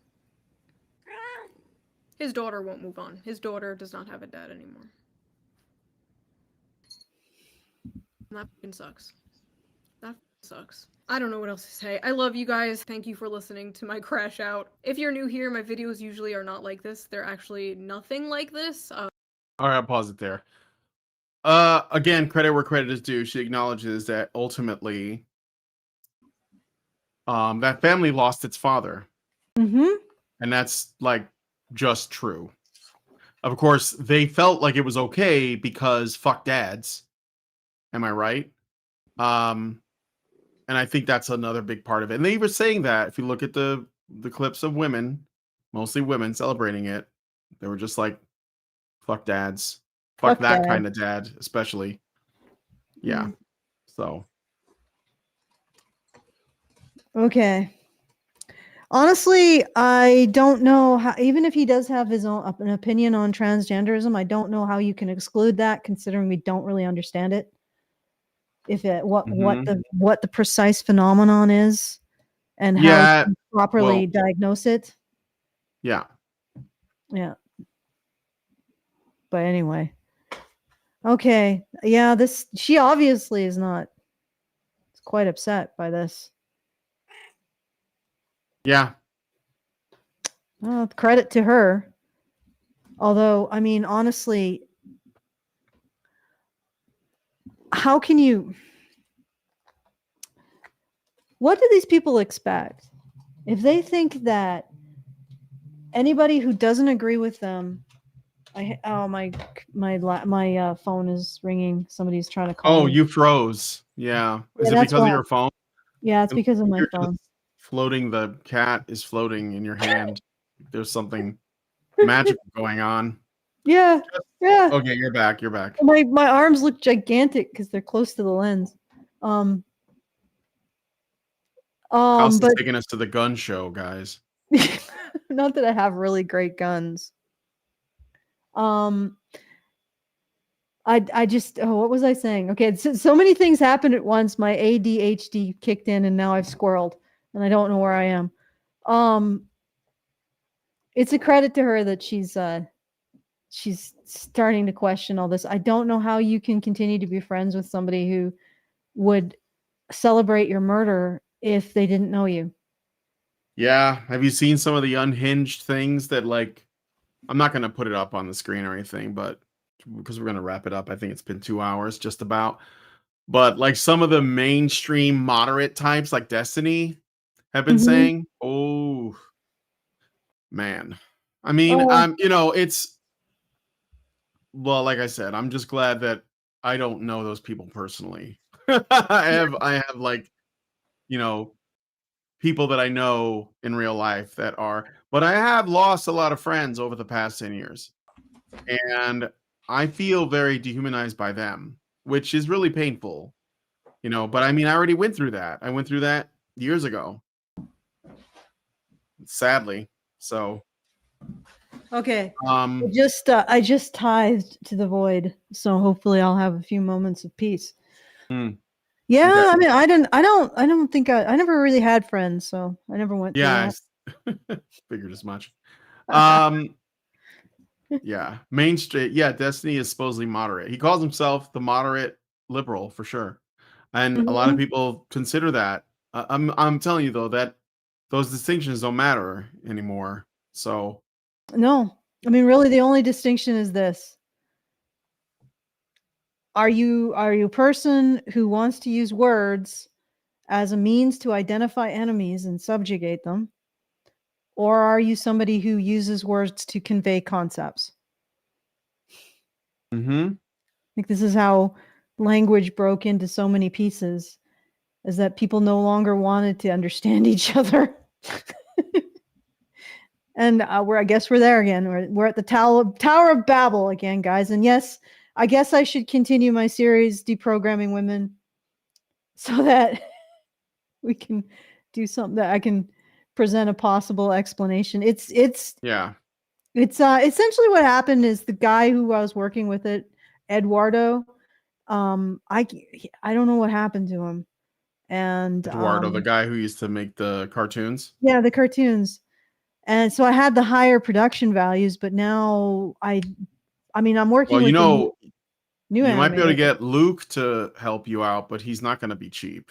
His daughter won't move on. His daughter does not have a dad anymore. That fucking sucks. That sucks. I don't know what else to say. I love you guys. Thank you for listening to my crash out. If you're new here, my videos usually are not like this. They're actually nothing like this. All right, I'll pause it there. Again, credit where credit is due. She acknowledges that ultimately that family lost its father. And that's like just true. Of course, they felt like it was okay because fuck dads. Am I right? And I think that's another big part of it. And they were saying that if you look at the clips of women, mostly women celebrating it, they were just like, fuck dads. Fuck Fuck that dad. kind of dad, especially. Yeah. So. Okay. Honestly, I don't know how, even if he does have his own an opinion on transgenderism, I don't know how you can exclude that, considering we don't really understand it. If it what the precise phenomenon is, and how Yeah. to properly diagnose it. Yeah. Yeah. But anyway. Okay. Yeah, she obviously is not quite upset by this. Yeah. Well, credit to her. Although, I mean, honestly, how can you... What do these people expect? If they think that anybody who doesn't agree with them... my phone is ringing. Somebody's trying to call Oh, me. you froze. Yeah. Is Yeah, it that's because of why. your phone? Yeah, it's because of my You're phone. just floating. The cat is floating in your hand. There's something magical going on. Yeah. Yeah. Okay, you're back. You're back. My arms look gigantic because they're close to the lens. House is But taking us to the gun show, guys. not that I have really great guns. I just, what was I saying? Okay, so many things happened at once. My ADHD kicked in, and now I've squirreled, and I don't know where I am. It's a credit to her that she's starting to question all this. I don't know how you can continue to be friends with somebody who would celebrate your murder if they didn't know you. Yeah. Have you seen some of the unhinged things that, like, I'm not going to put it up on the screen or anything, but because we're going to wrap it up, I think it's been 2 hours just about. But like some of the mainstream moderate types like Destiny have been saying, oh, man. I mean, it's, well, like I said, I'm just glad that I don't know those people personally. I have like, people that I know in real life that are, but I have lost a lot of friends over the past 10 years. And I feel very dehumanized by them, which is really painful, but I mean, I already went through that. I went through that years ago. Sadly. So. Okay. I just tithed to the void, so hopefully I'll have a few moments of peace. Yeah, Okay. I mean, I don't think I never really had friends, so I never went through Yeah, that. I figured as much. Yeah, mainstream. Yeah, Destiny is supposedly moderate. He calls himself the moderate liberal for sure, and a lot of people consider that. I'm telling you though that those distinctions don't matter anymore. So No, I mean, really, the only distinction is this: are you a person who wants to use words as a means to identify enemies and subjugate them, or are you somebody who uses words to convey concepts? I think this is how language broke into so many pieces, is that people no longer wanted to understand each other. And I guess we're there again. We're at the Tower of Babel again, guys. And yes, I guess I should continue my series, Deprogramming Women, so that we can do something that I can present a possible explanation. It's essentially what happened is the guy who I was working with it, Eduardo, I don't know what happened to him. And Eduardo, the guy who used to make the cartoons. Yeah, the cartoons. And so I had the higher production values, but now I mean, I'm working Well, with you might be able to animator. get Luke to help you out, but he's not going to be cheap.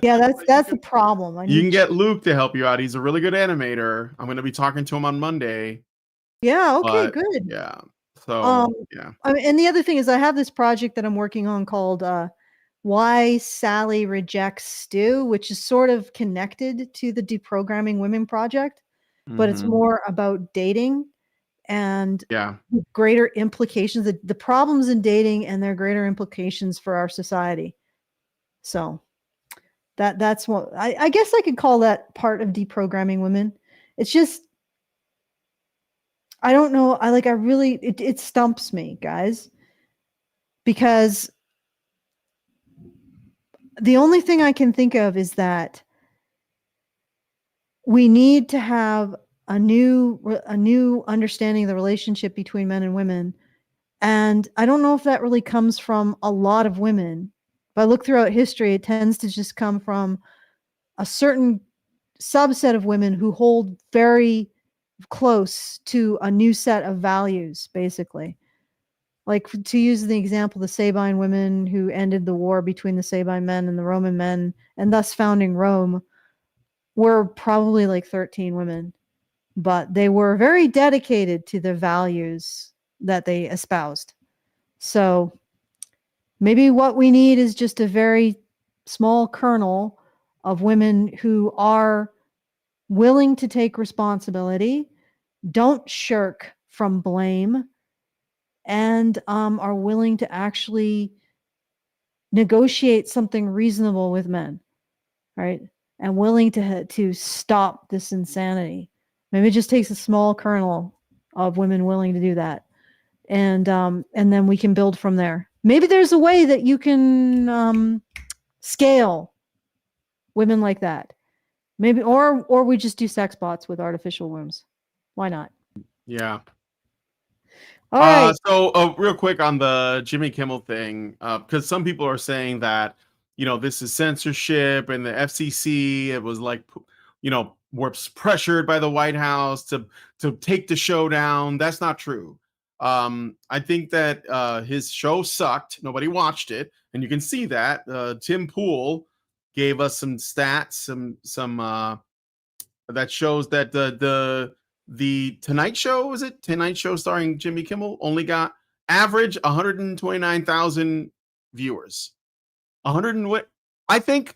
Yeah, that's the problem. You can get Luke to help you out. He's a really good animator. I'm going to be talking to him on Monday. Yeah, okay, But, good. Yeah. So, yeah. And the other thing is I have this project that I'm working on called Why Sally Rejects Stu, which is sort of connected to the Deprogramming Women project, but it's more about dating and greater implications, the problems in dating and their greater implications for our society. So that's what I guess I could call that part of Deprogramming Women. It's just, I don't know. It stumps me, guys. because the only thing I can think of is that we need to have a new understanding of the relationship between men and women. And I don't know if that really comes from a lot of women. If I look throughout history, it tends to just come from a certain subset of women who hold very close to a new set of values, basically. Like, to use the example, the Sabine women who ended the war between the Sabine men and the Roman men, and thus founding Rome, were probably like 13 women, but they were very dedicated to the values that they espoused. So maybe what we need is just a very small kernel of women who are willing to take responsibility, don't shirk from blame, and are willing to actually negotiate something reasonable with men, right? And willing to stop this insanity. Maybe it just takes a small kernel of women willing to do that, and then we can build from there. Maybe there's a way that you can scale women like that. Maybe, or we just do sex bots with artificial wombs. Why not? Yeah. All right. So real quick on the Jimmy Kimmel thing, because some people are saying that, you know, this is censorship and the FCC, it was like, you know, we're pressured by the White House to take the show down. That's not true. I think that his show sucked. Nobody watched it. And you can see that. Tim Pool gave us some stats, some that shows that the Tonight Show, is it? Tonight Show starring Jimmy Kimmel only got average 129,000 viewers. 100 and what? I think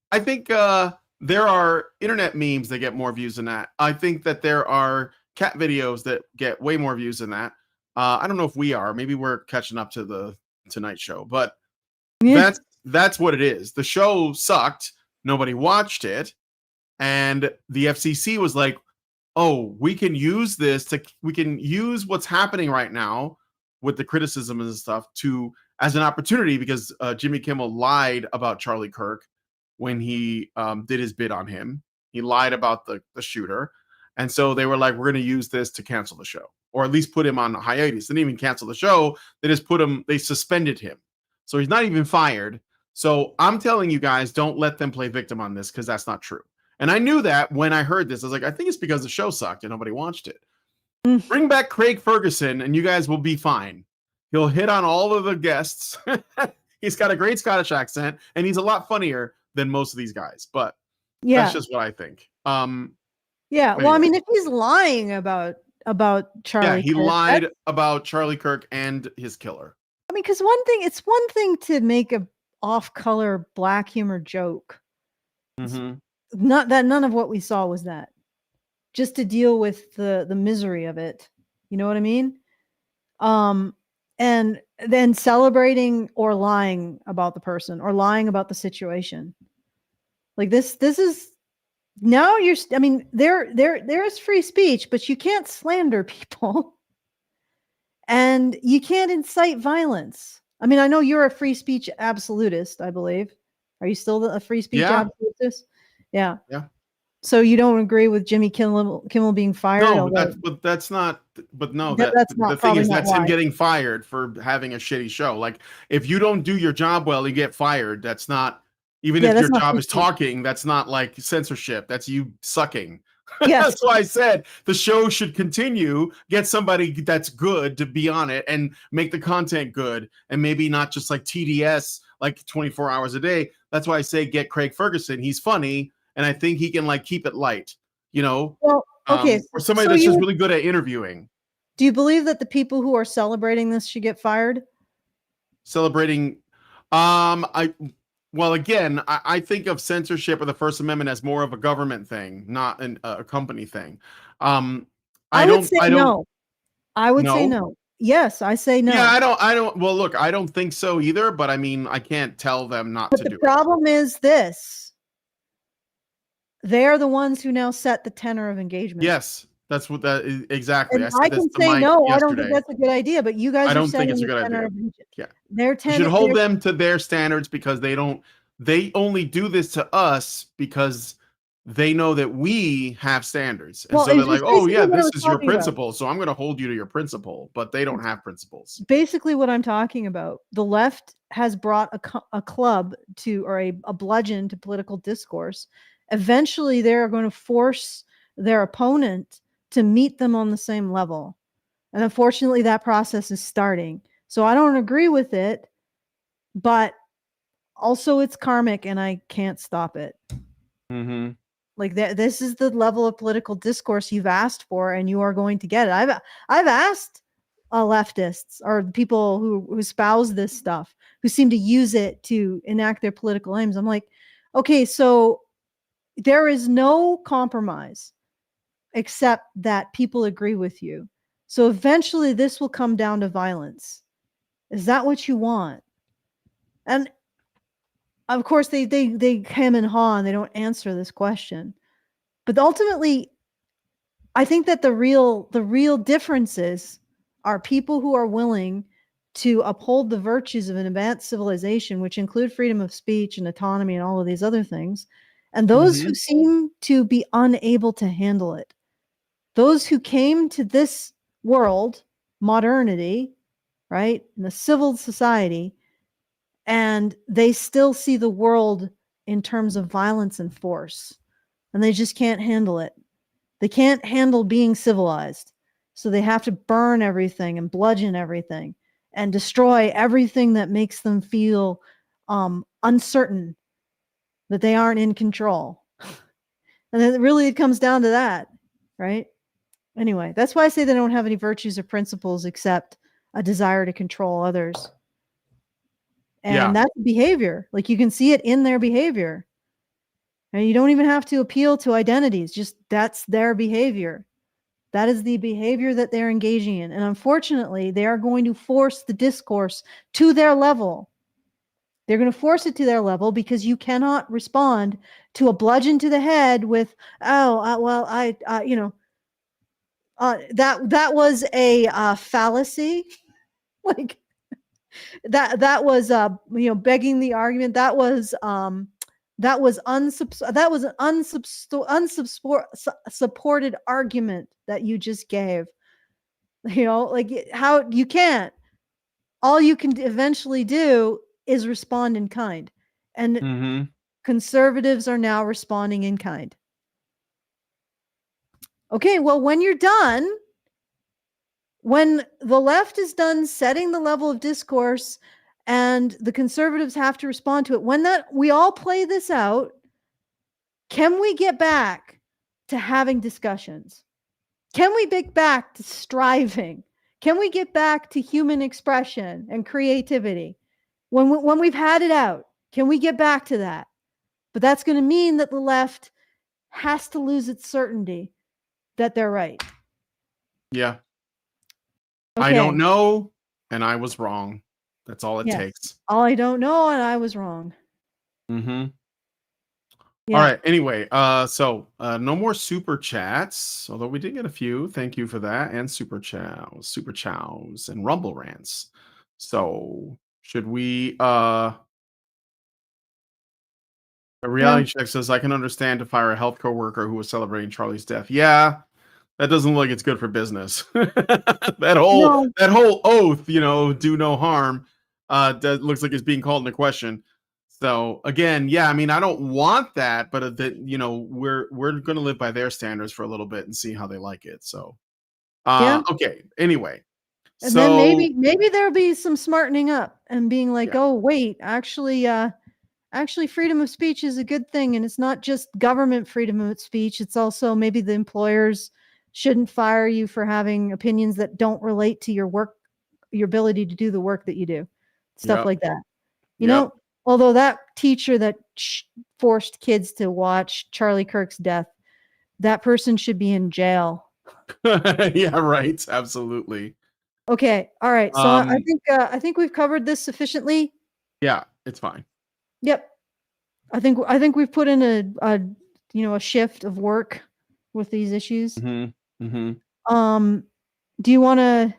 there are internet memes that get more views than that. I think that there are cat videos that get way more views than that. I don't know if we are. Maybe we're catching up to the Tonight Show, but that's what it is. The show sucked. Nobody watched it. And the FCC was like, oh, we can use what's happening right now with the criticism and stuff as an opportunity, because Jimmy Kimmel lied about Charlie Kirk when he did his bid on him. He lied about the shooter. And so they were like, we're going to use this to cancel the show, or at least put him on hiatus. They didn't even cancel the show. They suspended him. So he's not even fired. So I'm telling you guys, don't let them play victim on this, because that's not true. And I knew that when I heard this. I was like, I think it's because the show sucked and nobody watched it. Bring back Craig Ferguson and you guys will be fine. He'll hit on all of the guests. He's got a great Scottish accent and he's a lot funnier than most of these guys. But that's just what I think. Yeah. Well, I mean, if he's lying about Charlie Kirk. Yeah, he lied about Charlie Kirk and his killer. I mean, because it's one thing to make a off-color black humor joke. Mm-hmm. Not that none of what we saw was that. Just to deal with the misery of it. You know what I mean? And then celebrating or lying about the person or lying about the situation. Like this is now I mean, there is free speech, but you can't slander people. And you can't incite violence. I mean, I know you're a free speech absolutist, I believe. Are you still a free speech absolutist? Yeah. Yeah. So you don't agree with Jimmy Kimmel being fired? No, that's not. But no, that's not. The thing is, that's him getting fired for having a shitty show. Like, if you don't do your job well, you get fired. That's not. Even if your job is talking, that's not like censorship. That's you sucking. Yes. That's why I said the show should continue. Get somebody that's good to be on it and make the content good, and maybe not just like TDS, like 24 hours a day. That's why I say get Craig Ferguson. He's funny, and I think he can like keep it light. You know, well, okay, or somebody that's just really good at interviewing. Do you believe that the people who are celebrating this should get fired? Celebrating, Well, again, I think of censorship or the First Amendment as more of a government thing, not a company thing. I would say no. I would say no. Yes, I say no. Yeah, I don't. Well, look, I don't think so either. But I mean, I can't tell them not to do it. The problem is this: they are the ones who now set the tenor of engagement. Yes, That's what that is exactly. And I I said this can to say, Mike no, I don't think yesterday. that's a good idea, but you I guys are don't think setting it's a the good tenor idea. of the Yeah. Their You should tenor, hold them to their standards because they only do this to us because they know that we have standards. And well, so they're it's like, it's "Oh basically yeah, what I this was is your talking about. principle, so I'm going to hold you to your principle." But they don't have principles. Basically what I'm talking about. The left has brought a club to, or a bludgeon to political discourse. Eventually, they're going to force their opponent to meet them on the same level. And unfortunately, that process is starting. So I don't agree with it, but also it's karmic and I can't stop it. Mm-hmm. Like this is the level of political discourse you've asked for, and you are going to get it. I've asked leftists or people who espouse this stuff, who seem to use it to enact their political aims. I'm like, okay, so there is no compromise except that people agree with you. So eventually, this will come down to violence. Is that what you want? And of course, they hem and haw and they don't answer this question. But ultimately, I think that the real differences are people who are willing to uphold the virtues of an advanced civilization, which include freedom of speech and autonomy and all of these other things, and those who seem to be unable to handle it. Those who came to this world, modernity, right, in the civil society, and they still see the world in terms of violence and force, and they just can't handle it. They can't handle being civilized. So they have to burn everything and bludgeon everything and destroy everything that makes them feel uncertain, that they aren't in control. And then really it comes down to that, right? Anyway, that's why I say they don't have any virtues or principles except a desire to control others. And that's behavior. Like you can see it in their behavior. And you don't even have to appeal to identities. Just that's their behavior. That is the behavior that they're engaging in. And unfortunately, they are going to force the discourse to their level. They're going to force it to their level because you cannot respond to a bludgeon to the head with, that was a fallacy. Like that was begging the argument. That was an unsupported argument that you just gave. Like how you can't. All you can eventually do is respond in kind, and conservatives are now responding in kind. Okay, well, when you're done, when the left is done setting the level of discourse and the conservatives have to respond to it, when we all play this out, can we get back to having discussions? Can we get back to striving? Can we get back to human expression and creativity? When we've had it out, can we get back to that? But that's going to mean that the left has to lose its certainty that they're right. Yeah. Okay. I don't know, and I was wrong. That's all it takes. All I don't know, and I was wrong. Mm-hmm. Yeah. All right. Anyway, so no more super chats, although we did get a few. Thank you for that. And super chows, and rumble rants. So should we a reality check says I can understand to fire a healthcare worker who was celebrating Charlie's death. Yeah, that doesn't look like it's good for business. that whole oath, do no harm, that looks like it's being called into question. So again, yeah, I mean, I don't want that, but we're going to live by their standards for a little bit and see how they like it. So, okay. Anyway, and then maybe there'll be some smartening up and being like, oh wait, actually, freedom of speech is a good thing, and it's not just government freedom of speech. It's also maybe the employers shouldn't fire you for having opinions that don't relate to your work, your ability to do the work that you do, stuff like that. You know. Although that teacher that forced kids to watch Charlie Kirk's death, that person should be in jail. Yeah, right. Absolutely. Okay. All right. So I think we've covered this sufficiently. Yeah, it's fine. Yep. I think we've put in a shift of work with these issues. Do you want to?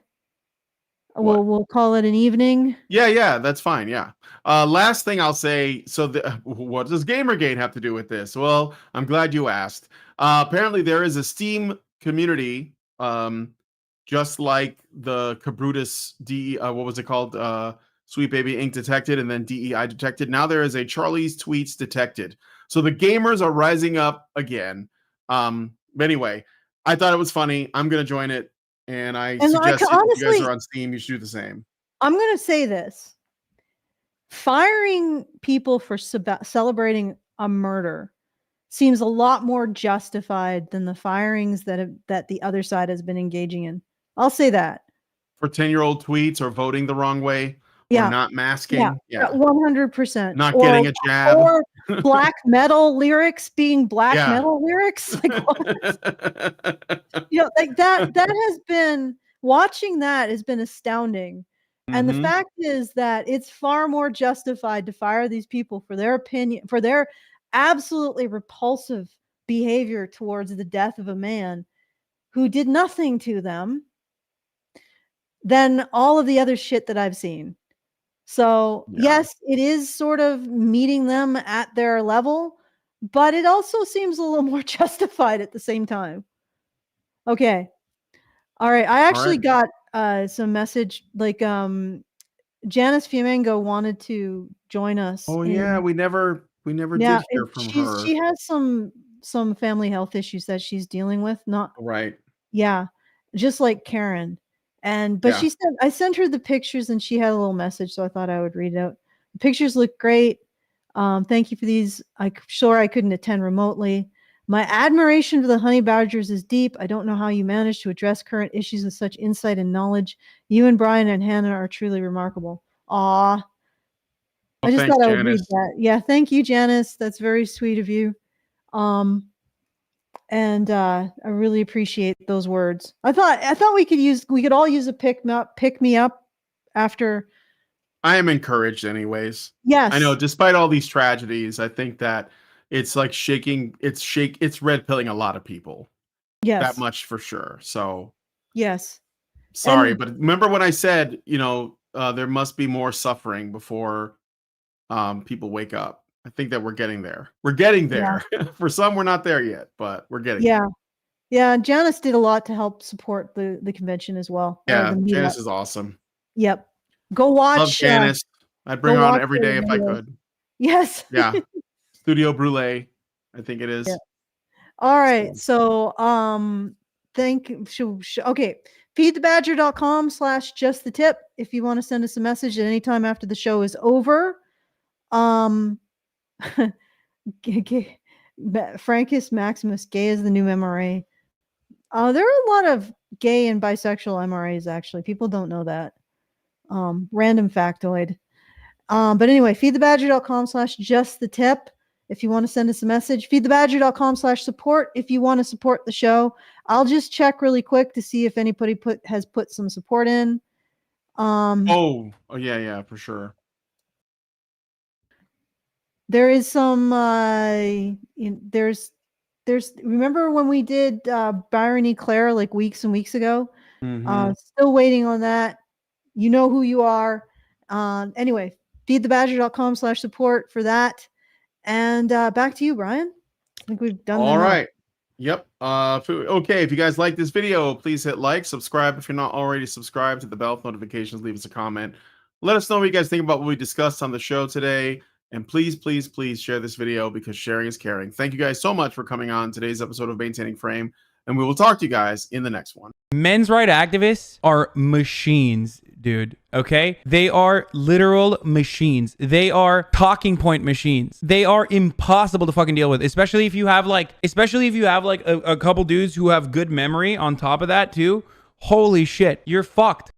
We'll call it an evening. Yeah, that's fine. Yeah. Last thing I'll say. So, what does Gamergate have to do with this? Well, I'm glad you asked. Apparently, there is a Steam community, just like the Cabrutus what was it called? Sweet Baby Ink Detected, and then DEI Detected. Now there is a Charlie's Tweets Detected. So the gamers are rising up again. But anyway, I thought it was funny. I'm gonna join it. And I suggest if you guys are on Steam, you should do the same. I'm going to say this. Firing people for celebrating a murder seems a lot more justified than the firings that the other side has been engaging in. I'll say that. For 10-year-old tweets or voting the wrong way or not masking. Yeah. 100%. Not getting a jab. Or black metal lyrics being black metal lyrics. Like, like that has been, watching that has been astounding. And the fact is that it's far more justified to fire these people for their opinion, for their absolutely repulsive behavior towards the death of a man who did nothing to them, than all of the other shit that I've seen. So yes, it is sort of meeting them at their level, but it also seems a little more justified at the same time. Okay. All right. I actually got some message, like Janice Fiamengo wanted to join us. Oh yeah, we never did hear from her. She has some family health issues that she's dealing with. Not right. Yeah. Just like Karen. But she said, I sent her the pictures and she had a little message, so I thought I would read it out. The pictures look great. Thank you for these. I'm sure I couldn't attend remotely. My admiration for the honey badgers is deep. I don't know how you manage to address current issues with such insight and knowledge. You and Brian and Hannah are truly remarkable. Aw. I just thought I would read that. Yeah, thank you, Janice. That's very sweet of you. And I really appreciate those words. I thought we could all use a pick me up after. I am encouraged anyways. Yes. I know, despite all these tragedies, I think that it's like it's red pilling a lot of people. Yes. That much for sure. So yes. Sorry, but remember when I said, there must be more suffering before people wake up. I think that we're getting there. We're getting there. Yeah. For some, we're not there yet, but we're getting there. Yeah. Janice did a lot to help support the convention as well. Yeah, Janice is awesome. Yep. Go watch. Love Janice. I'd bring her on every day if I could. Yes. Yeah. Studio Brûlée, I think it is. Yeah. All right. So okay. feedthebadger.com/justthetip if you want to send us a message at any time after the show is over. Francus Maximus, gay is the new MRA. There are a lot of gay and bisexual MRAs, actually. People don't know that. Random factoid. But anyway, feedthebadger.com/justthetip if you want to send us a message. feedthebadger.com/support if you want to support the show. I'll just check really quick to see if anybody has put some support in. Oh yeah, for sure. There is some there's remember when we did Byron E. Claire like weeks and weeks ago? Still waiting on that. You know who you are. Anyway, feedthebadger.com/support for that. And back to you, Brian. I think we've done all right. Yep. Okay, if you guys like this video, please hit like, subscribe if you're not already subscribed, to the bell with notifications, leave us a comment. Let us know what you guys think about what we discussed on the show today. And please, please, please share this video because sharing is caring. Thank you guys so much for coming on today's episode of Maintaining Frame. And we will talk to you guys in the next one. Men's rights activists are machines, dude. Okay? They are literal machines. They are talking point machines. They are impossible to fucking deal with, especially if you have like a couple dudes who have good memory on top of that too. Holy shit, you're fucked.